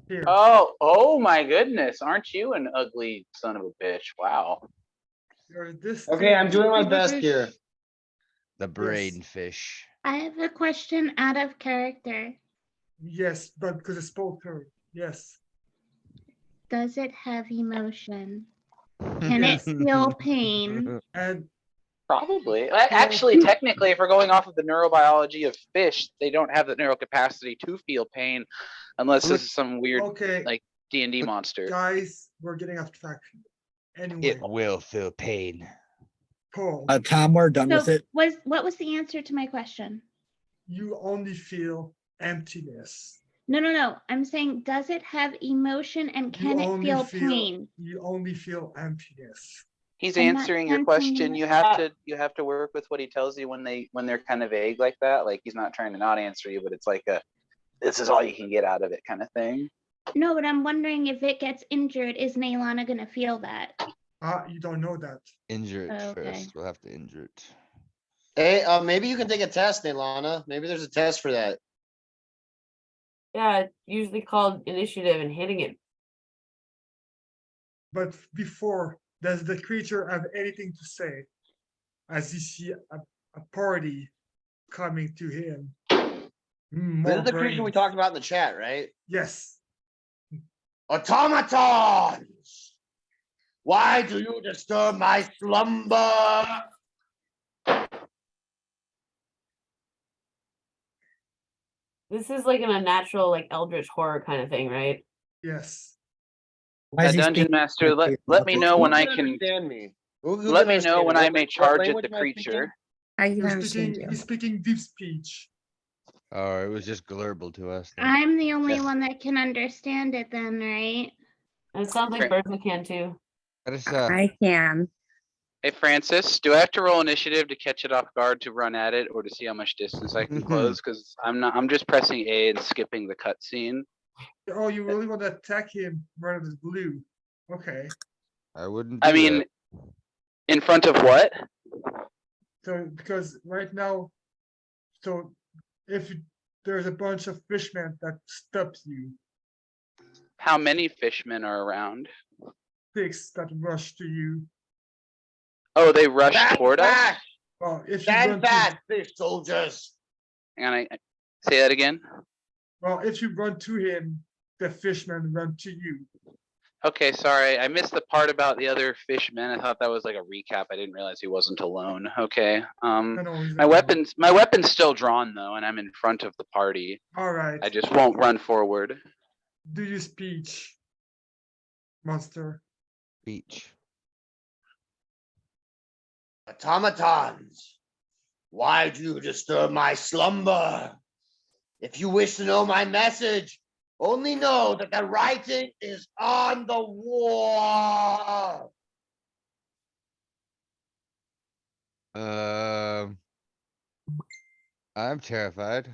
here, Oh my goodness, aren't you an ugly son of a bitch? Wow. there's this. Okay, I'm doing my silverfish. best here. The brain fish. I have a question out of character. Yes, but because it's both her, yes. Does it have emotion? Can it feel pain? And Probably. Actually, technically, if we're going off of the neurobiology of fish, they don't have the neural capacity to feel pain unless this is some weird okay, like D&D But monster. guys, we're getting off track. Anyway, It will feel pain. Paul, Tom, we're done with So it. what was the answer to my question? you only feel emptiness. No. I'm saying, does it have emotion and You can it only feel feel- pain? You only feel emptiness. He's I'm not answering your sensing question. it. You have to work with what he tells you when they're kind of vague like that. Like he's not trying to not answer you, but it's like a this is all you can get out of it kind of thing. No, but I'm wondering if it gets injured, is Nailana gonna feel that? You don't know that. Injure it Okay. first. We'll have to injure it. Hey, maybe you can take a test, Neilana. Maybe there's a test for that. Yeah, it's usually called initiative and hitting it. But before, does the creature have anything to say? As you see a party coming to him. This is the creature we talked about in the chat, right? Yes, Automatons! Why do you disturb my slumber? This is like an unnatural, like eldritch horror kind of thing, right? yes. Why is he Dungeon speaking Master, like let me this? know when Who I can can understand me? Who let can me know understand when me? I What- may what charge at language the am I speaking? creature. I can He's understand speaking, you. he's speaking deep speech. Oh, it was just glurble to us. then. I'm the only Yeah. one that can understand it then, right? And it sounds like Great. Bertha can too. That is, I can. Hey Francis, do I have to roll initiative to catch it off guard to run at it or to see how much distance I can close? Cause I'm just pressing A and skipping the cutscene. Oh, you really want to attack him rather than blue? Okay, I wouldn't. I do mean, that. in front of what? so because right now, so if there's a bunch of fishmen that stops you, How many fishmen are around? 6 that rush to you. Oh, they rushed Stand toward us? back! Well, if you Stand run back, fish soldiers! And I say that again? Well, if you run to him, the fishman run to you. Okay, sorry, I missed the part about the other fishmen. I thought that was like a recap. I didn't realize he wasn't alone. Okay, I know he's my alone. weapon's still drawn though, and I'm in front of the party. All right. I just won't run forward. Do you speech, monster? Beach. Automatons, why do you disturb my slumber? If you wish to know my message, only know that the writing is on the wall. I'm terrified.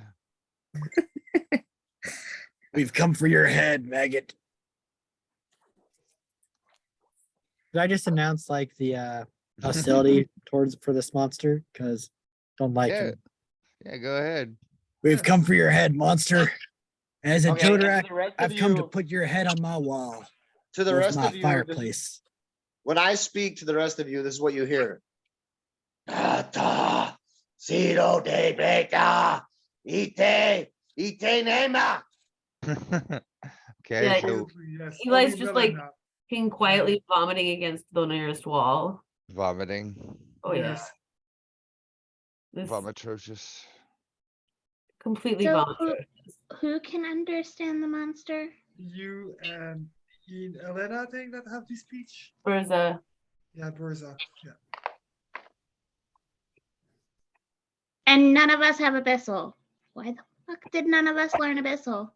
We've come for your head, maggot. Did I just announce like the hostility for this monster? Because don't like Yeah. him. Yeah, go ahead. We've come for your head, monster. As a Okay, and to Jodrak, the rest of I've come to you- put your head on my wall. To the with rest my of you, fireplace. when I speak to the rest of you, this is what you hear. Ata, Zero de beta, ite nema. Okay, Yeah, so Basically, yes. Eli's only just like Melina. being quietly vomiting against the nearest wall. vomiting, Oh yeah, Yes. this vomitrocious. completely So vomited. who can understand the monster? You and Ian, Elena, I think that have this speech. Berza, Yeah, Berza. Yeah. And none of us have Abyssal. Why the fuck did none of us learn Abyssal?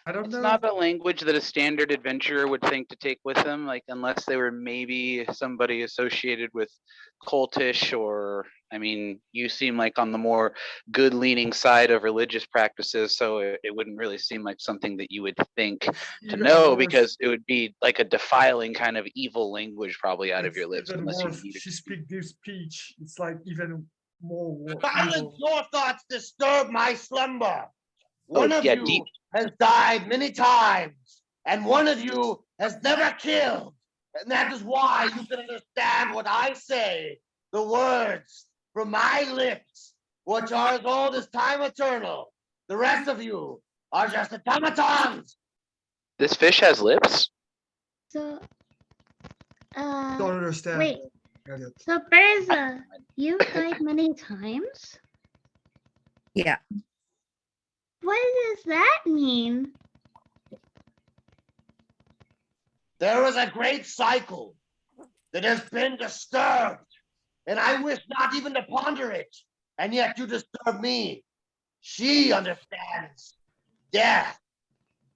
I don't It's know. not a language that a standard adventurer would think to take with them, like unless they were maybe somebody associated with cultish or, I mean, you seem like on the more good leaning side of religious practices, so it wouldn't really seem like something that you would think to Even know worse. because it would be like a defiling kind of evil language probably out of It's your lips even unless you worse. needed She to. speak this speech. It's like even more Silence evil. your thoughts disturb my slumber. One of yeah, you deep- has died many times, and one of you has never killed. And that is why you can understand what I say, the words from my lips, which are as old as time eternal. The rest of you are just automatons. This fish has lips? So, Don't understand. wait. Got it. So Berza, you died many times? Yeah. What does that mean? There is a great cycle that has been disturbed, and I wish not even to ponder it, and yet you disturb me. She understands death.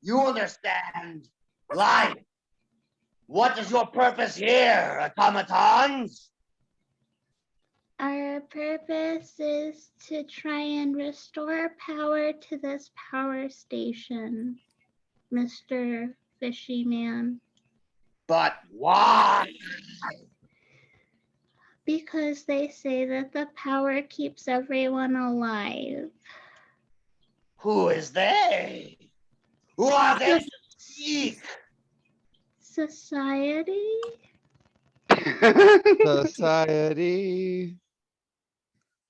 You understand life. What is your purpose here, automatons? Our purpose is to try and restore power to this power station, Mr. Fishy Man. But why? Because they say that the power keeps everyone alive. Who is they? Who are they to speak? Society? Society.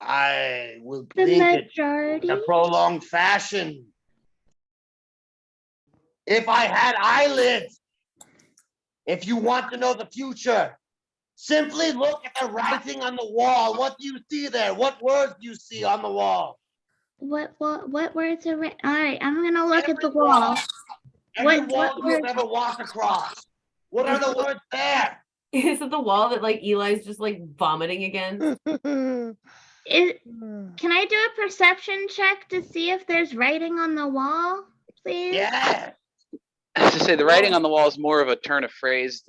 I will The think it majority? in a prolonged fashion. If I had eyelids, if you want to know the future, simply look at the writing on the wall. What do you see there? What words do you see on the wall? What words are written? All right, I'm gonna look at the Every wall. Every What wall you have words? ever walked across. What are the words there? Is it the wall that like Eli's just like vomiting again? Can I do a perception check to see if there's writing on the wall, please? Yeah. To say the writing on the wall is more of a turn of phrase.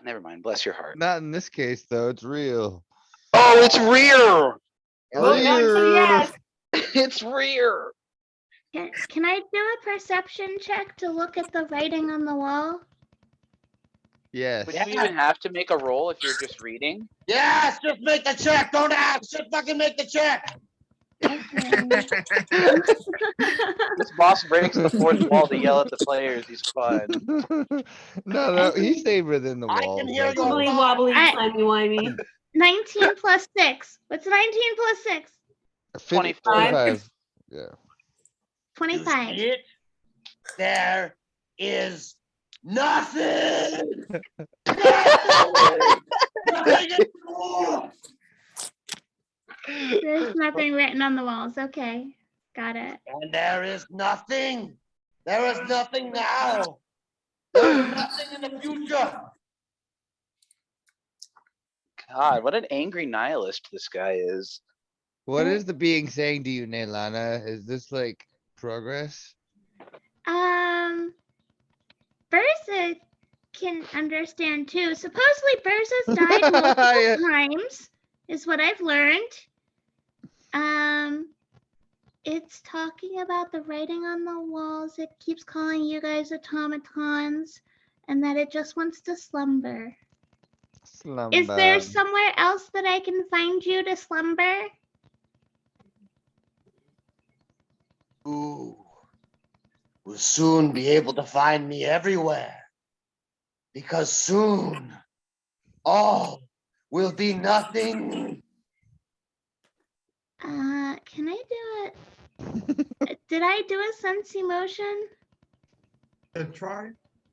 Never mind, bless your heart. Not in this case, though. It's real. Oh, it's rear. Well, no, so yes. It's rear. Can I do a perception check to look at the writing on the wall? Yes. Would you even have to make a roll if you're just reading? Yes, just make the check. Don't ask. Just fucking make the check. Okay. This boss breaks the fourth wall to yell at the players. He's fine. No, he's safer than the I walls. can hear that's your all. Wibbly wobbly, I- timey wimey. 19 plus 6. What's 19 plus 6? 25. 25. Yeah. You 25. see it? there is nothing. Nothing in the world. There's nothing written on the walls. Okay, got it. And there is nothing. There is nothing now. There is nothing in the future. God, what an angry nihilist this guy is. What is the being saying to you, Nailana? Is this like progress? Berza can understand too. Supposedly Berza's died multiple Yeah. times, is what I've learned. It's talking about the writing on the walls. It keeps calling you guys automatons, and that it just wants to slumber. Is there Slumber. somewhere else that I can find you to slumber? Ooh. Will soon be able to find me everywhere. Because soon all will be nothing. Can I do it? Did I do a sense emotion? And try.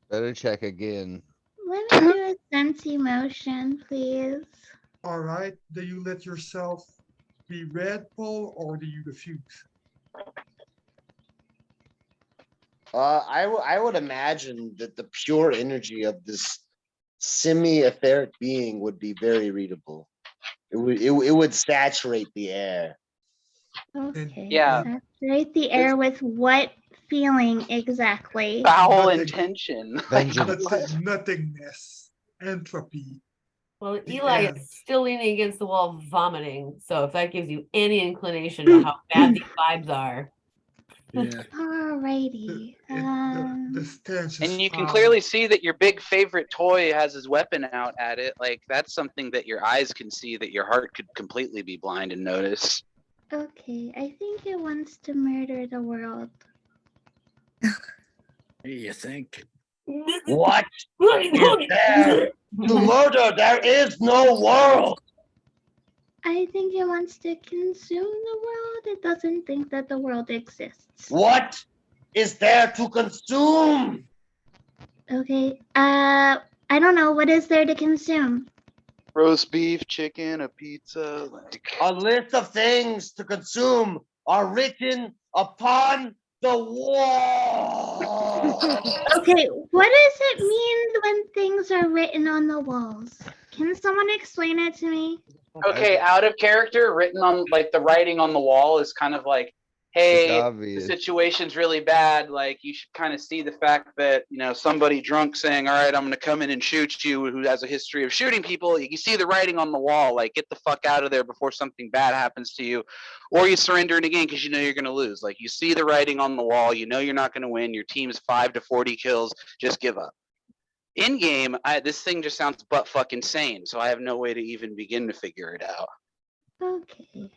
Better check again. Let me do a sense emotion, please. All right. Do you let yourself be read, Paul, or do you refuse? I would imagine that the pure energy of this semi-etheric being would be very readable. It would saturate the air. Okay. Yeah. Saturate the air with what feeling exactly? Foul Nothing. intention. Vengeance. Nothingness, entropy. Well, The Eli end. is still leaning against the wall vomiting, so if that gives you any inclination to how bad these vibes are. Yeah. Alrighty. The stench is And you can foul. clearly see that your big favorite toy has his weapon out at it. Like, that's something that your eyes can see that your heart could completely be blind and notice. Okay, I think it wants to murder the world. You think? What is there to murder? There is no world. I think it wants to consume the world. It doesn't think that the world exists. What is there to consume? Okay. I don't know. What is there to consume? Roast beef, chicken, a pizza, like. A list of things to consume are written upon the wall. Okay, what does it mean when things are written on the walls? Can someone explain it to me? Okay, out of character, written on, like, the writing on the wall is kind of like, hey, the obvious. situation's really bad. Like, you should kind of see the fact that, you know, somebody drunk saying, all right, I'm going to come in and shoot you, who has a history of shooting people. You see the writing on the wall, like, get the fuck out of there before something bad happens to you, or you surrender in a game because you know you're going to lose. Like, you see the writing on the wall, you know you're not going to win. Your team's 5 to 40 kills. Just give up. In game, this thing just sounds butt fuck insane, so I have no way to even begin to figure it out. Okay.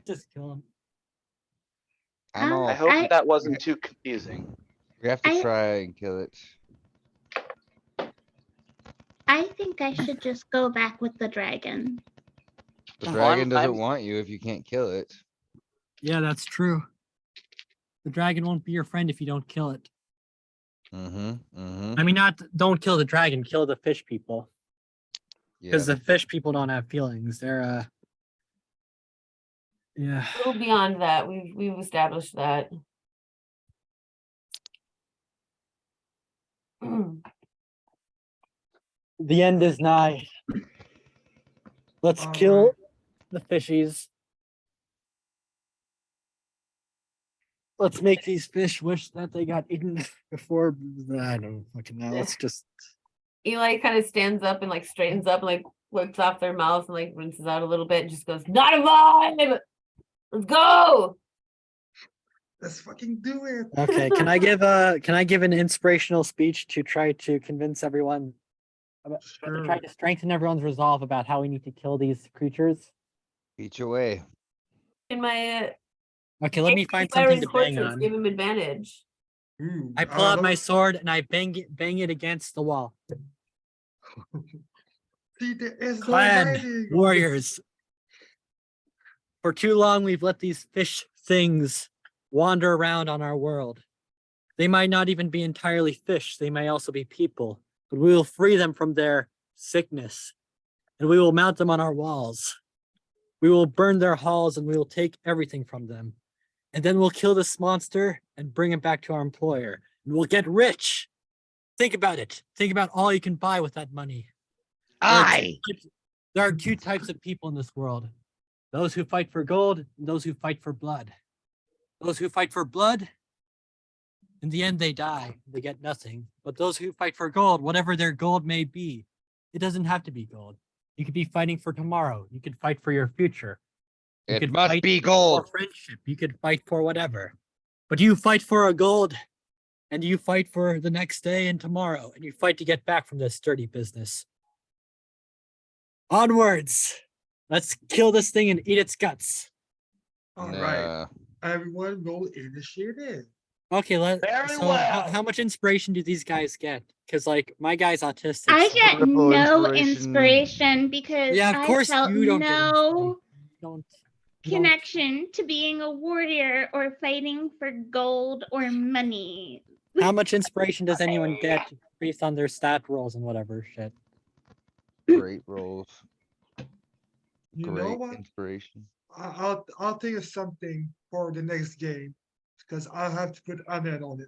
Just kill him. I'm all. I hope I- that wasn't too confusing. We have to I- try and kill it. I think I should just go back with the dragon. The Well, dragon doesn't I'm- want you if you can't kill it. Yeah, that's true. The dragon won't be your friend if you don't kill it. Mm-hmm. I mean, don't kill the dragon, kill the fish people. Yeah. Because the fish people don't have feelings. They're yeah. A little beyond that, we've established that. The end is nigh. Let's All kill right. the fishies. Let's make these fish wish that they got eaten before. I don't fucking know. Let's just. Eli kind of stands up and like straightens up and like wipes off their mouths and like rinses out a little bit and just goes, not a vibe! Let's go! Let's fucking do it. Okay, can I give an inspirational speech to try to convince everyone about Sure. try to strengthen everyone's resolve about how we need to kill these creatures? Each away. In my Okay, let me find Byron's something to bang portraits on. give him advantage. Ooh, I pull out let my me- sword and I bang it against the wall. See, there is no Clan writing on this. warriors. For too long, we've let these fish things wander around on our world. They might not even be entirely fish. They may also be people. But we will free them from their sickness. And we will mount them on our walls. We will burn their halls and we will take everything from them. And then we'll kill this monster and bring it back to our employer. And we'll get rich. Think about it. Think about all you can buy with that money. There are two types of people in this world. Those who fight for gold and those who fight for blood. Those who fight for blood, in the end they die. They get nothing. But those who fight for gold, whatever their gold may be, it doesn't have to be gold. You could be fighting for tomorrow. You could fight for your future. You It could must fight be for gold. friendship. You could fight for whatever. But you fight for a gold, and you fight for the next day and tomorrow, and you fight to get back from this dirty business. Onwards! Let's kill this thing and eat its guts. All right, Nah. everyone roll initiative. Okay, Very so well. how much inspiration do these guys get? Because like my guy's autistic. I so- get Wonderful no inspiration. inspiration because Yeah, of I course felt you don't get no inspiration. Don't- connection to being a warrior or fighting for gold or money. How much inspiration does anyone get based on their stat rolls and whatever shit? Great rolls. You know Great what? inspiration. I'll think of something for the next game because I'll have to put Annette on it.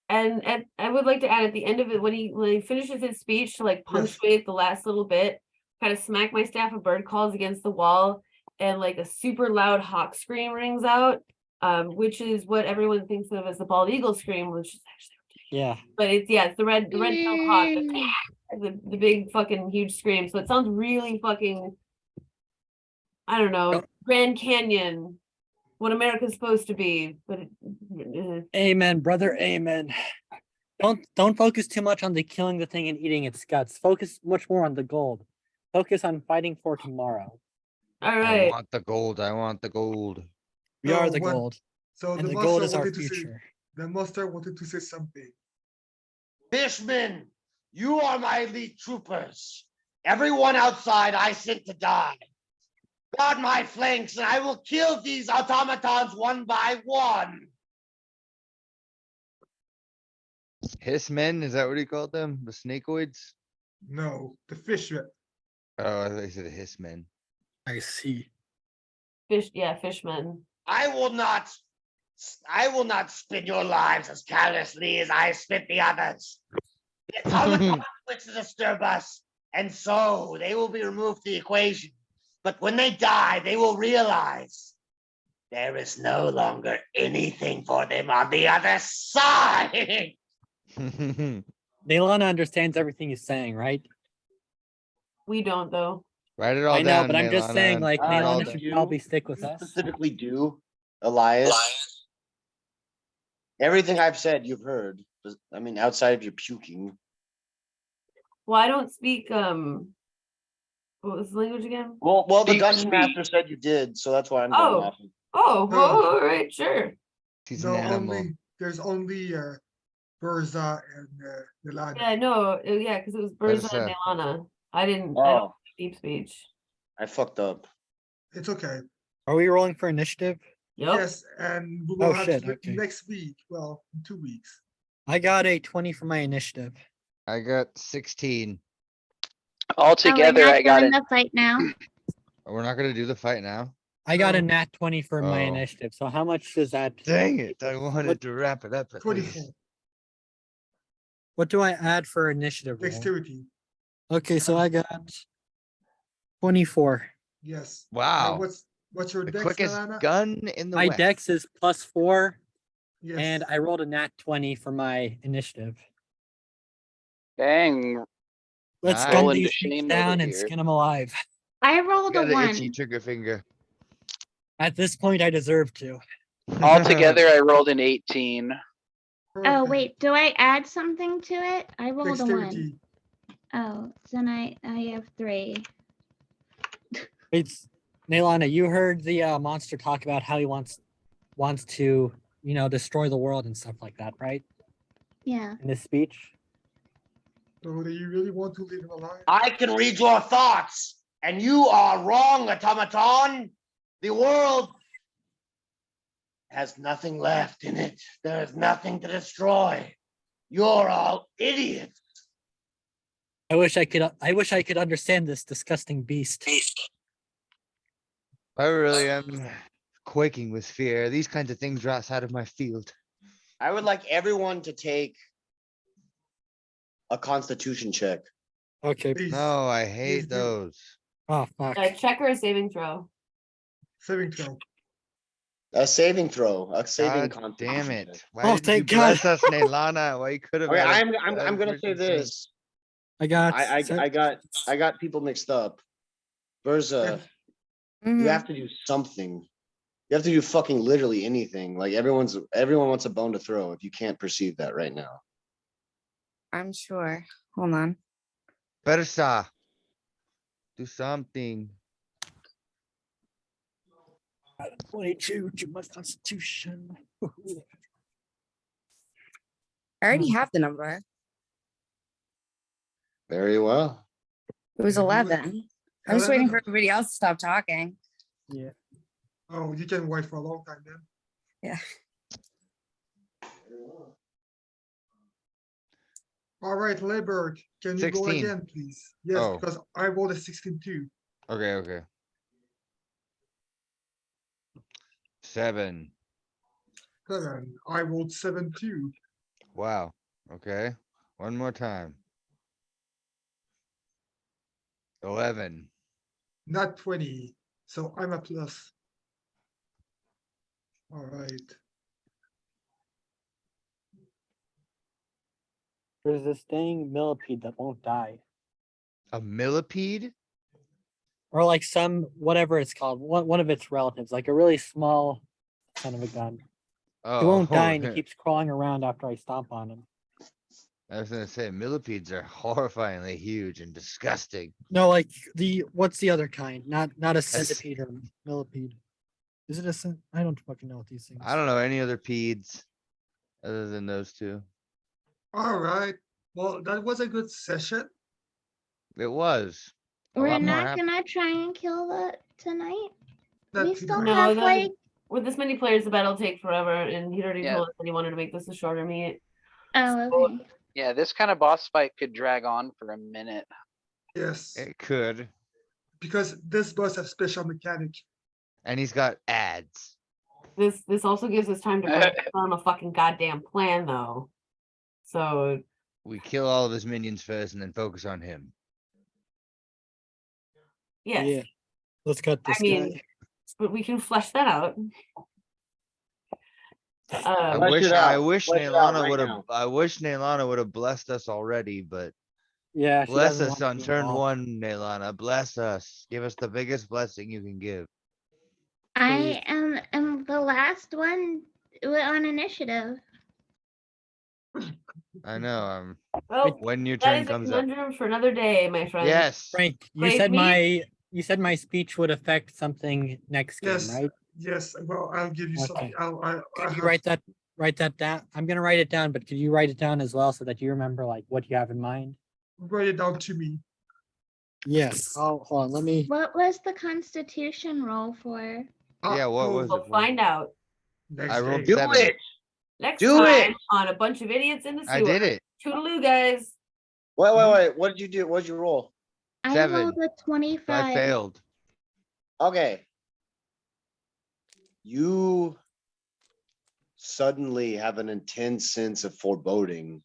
And I would like to add at the end of it, when he finishes his speech, to like punctuate the last little bit, kind of smack my staff of bird calls against the wall, and like a super loud hawk scream rings out, which is what everyone thinks of as the bald eagle scream, which is actually, Yeah. but it's the red-tailed hawk, the big fucking huge scream. So it sounds really fucking, I don't know, Grand Canyon, what America's supposed to be, but Amen, brother. Amen. Don't focus too much on the killing the thing and eating its guts. Focus much more on the gold. Focus on fighting for tomorrow. all I right. want the gold. I want the gold. We are So the what- gold, So and the the gold is master our wanted to say, future. the master wanted to say something. Fishman, you are my elite troopers. Everyone outside I sent to die. Guard my flanks, and I will kill these automatons one by one. Hissmen, is that what he called them? The snakeoids? No, the fishman. Oh, I thought he said hissmen. I see. Fishmen. I will not spin your lives as callously as I spit the others. The automatons wish to disturb us, and so they will be removed from the equation. But when they die, they will realize there is no longer anything for them on the other side. Neilana understands everything he's saying, right? We don't though. Write it all I know, down. but I'm just saying, Leilana. like, Write it all Neilana down. should probably stick with You us. specifically do, Elias. Everything I've said, you've heard. I mean, outside of your puking. Well, I don't speak what was the language again? Well, the Speak, dungeon speak. master said you did, so that's why I'm Oh. going laughing. Oh, No. all right, sure. He's No, an animal. there's only Berza and Nilana. Yeah, no, yeah, because it was That is, Berza and Neilana. I don't Oh, speak deep speech. I fucked up. It's okay. Are we rolling for initiative? Yep. Yes, and we will Oh, have shit, to do it okay. next week. Well, in 2 weeks. I got a 20 for my initiative. I got 16. Altogether, oh, we're I not got doing it. the fight now. We're not gonna do the fight now. I got a No. nat 20 for my Oh. initiative. So how much does that? Dang it, I wanted to wrap it up at 24. least. What do I add for initiative roll? Dexterity. Okay, so I got 24. Yes. Wow, What's your the dex, quickest Nilana? gun in the My West. dex is +4, Yes. and I rolled a nat 20 for my initiative. Dang, Let's Nice. gun Rolling these to things shame down over and here. skin them alive. I You rolled a got an itchy 1. trigger finger. At this point, I deserve to. altogether, I rolled an 18. Oh, Perfect. wait, do I add something to it? I rolled a 1. Dexterity. Oh, then I have 3. It's Neilana, you heard the monster talk about how he wants to, destroy the world and stuff like that, right? Yeah. In his speech. So do you really want to leave him alive? I can read your thoughts, and you are wrong, automaton. The world has nothing left in it. There is nothing to destroy. You're all idiots. I wish I could understand this disgusting beast. I really am quaking with fear. These kinds of things are outside of my field. I would like everyone to take a constitution check. Okay. Please, No, I Please hate do. those. Oh, fuck. Check or a saving throw. saving throw. A saving throw, a saving God constitution damn check. it. Why Oh, didn't you thank God. bless us, Neilana? Why you could have Okay, had I'm gonna say emergency. this. I got. I got people mixed up. Berza, you Mhm. have to do something. You have to do fucking literally anything. Like everyone wants a bone to throw if you can't perceive that right now. I'm sure. Hold on. Bersa. Do something. 22 to my constitution. I already Oh. have the number. Very well. It was Yeah, you would- 11. I'm just waiting 11? for everybody else to stop talking. Yeah. Oh, you can wait for a long time then. Yeah. All right, Lebert, can you go 16. again, please? Yes, Oh. because I rolled a 16 too. Okay. 7. 7. I rolled 7 too. Wow. Okay. One more time. 11. Not 20. So I'm a plus. All right. There's this thing millipede that won't die. A millipede? Or like some whatever it's called, one of its relatives, like a really small son of a gun. Oh, He won't die and he keeps crawling around after I stomp on him. I was gonna say millipedes are horrifyingly huge and disgusting. No, like what's the other kind? Not a centipede or millipede. Is it a cent? I don't fucking know what these things. I don't know any other peds other than those two. All right. Well, that was a good session. It was. A We're lot more not happened. gonna try and kill the tonight. Not We too still much. No, have the- like, With this many players, the battle take forever, and he already Yeah. told us that he wanted to make this a shorter meet. oh, So- okay. Yeah, this kind of boss fight could drag on for a minute. Yes, It could. because this boss has special mechanic. And he's got ads. This also gives us time to brainstorm a fucking goddamn plan, though. So We kill all of his minions first and then focus on him. yes, Yeah. Let's cut this I mean, guy. but we can flesh that out. I Flesh wish it out. Nailana right would have now. I wish Nailana would have blessed us already, but Yeah. she bless doesn't us want on to turn involve. 1, Nailana. Bless us. Give us the biggest blessing you can give. I am the last one on initiative. I know. Well, When your that turn is a comes up. conundrum for another day, my friend. Yes. Frank, you Praise said me? you said my speech would affect something next game, Yes. right? Yes, well, I'll give you something. Okay. I Could you have- write that down? I'm gonna write it down, but could you write it down as well so that you remember like what you have in mind? write it down to me. Yes. Oh, hold on. Let me. What was the constitution roll for? Yeah, what was We'll it? find out Next I rolled game. Do 7. it. next Do time it. on a bunch of idiots in the sewer. I did it. Toodaloo, guys. Wait. What did you do? What did you roll? I 7. rolled a So I 25. failed. Okay. You suddenly have an intense sense of foreboding.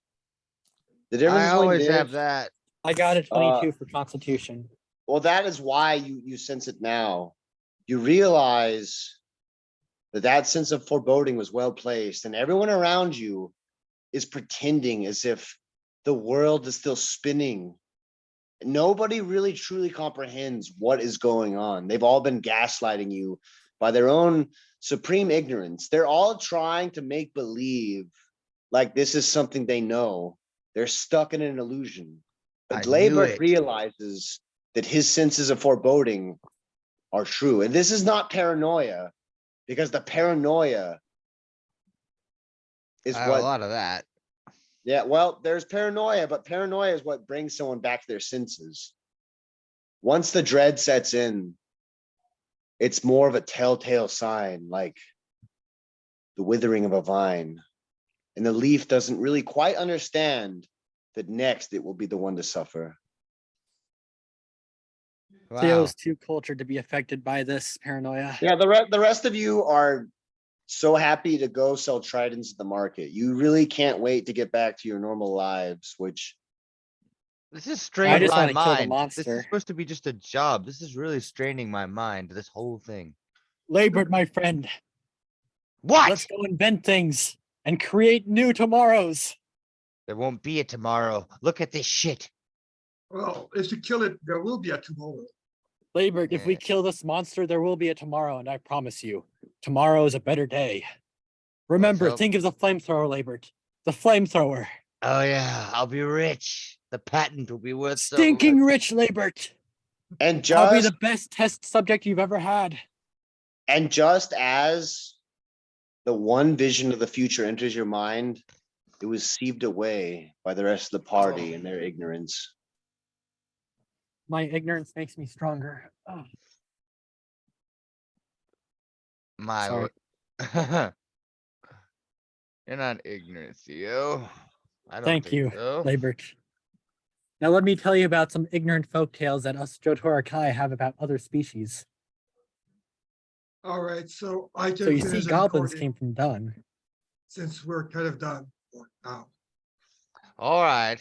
The difference I between always have this- that. I got a 22 for Constitution. Well, that is why you sense it now. You realize that sense of foreboding was well placed, and everyone around you is pretending as if the world is still spinning. Nobody really truly comprehends what is going on. They've all been gaslighting you by their own supreme ignorance. They're all trying to make believe like this is something they know. They're stuck in an illusion. But I knew Glaber it. realizes that his senses of foreboding are true. And this is not paranoia, because the paranoia is I have a what, lot of that. yeah, well, there's paranoia, but paranoia is what brings someone back to their senses. Once the dread sets in, it's more of a telltale sign, like the withering of a vine. And the leaf doesn't really quite understand that next it will be the one to suffer. Theo Wow. is too cultured to be affected by this paranoia. Yeah, the rest of you are so happy to go sell tridents at the market. You really can't wait to get back to your normal lives, which This is straining just my wanna kill the mind. This is monster. supposed to be just a job. This is really straining my mind, this whole thing. Labert, my friend, What? let's go invent things and create new tomorrows. There won't be a tomorrow. Look at this shit. Well, if you kill it, there will be a tomorrow. Labert, if we Yeah. kill this monster, there will be a tomorrow, and I promise you, tomorrow is a better day. Remember, hope. think of the flamethrower, Labert. The flamethrower. Oh yeah, I'll be rich. The patent will be worth so Stinking much. rich, Labert. and I'll be just the best test subject you've ever had. and just as the one vision of the future enters your mind, it was sieved away by the rest of the party and their ignorance. My ignorance makes me stronger. Ugh. My Sorry. wo- You're not ignorant, Theo. I don't Thank think you, so. Labert. Now let me tell you about some ignorant folk tales that us Jotorakai have about other species. All right, so I can So you see, finish the goblins recording came from Dun. since we're kind of done for now. All right.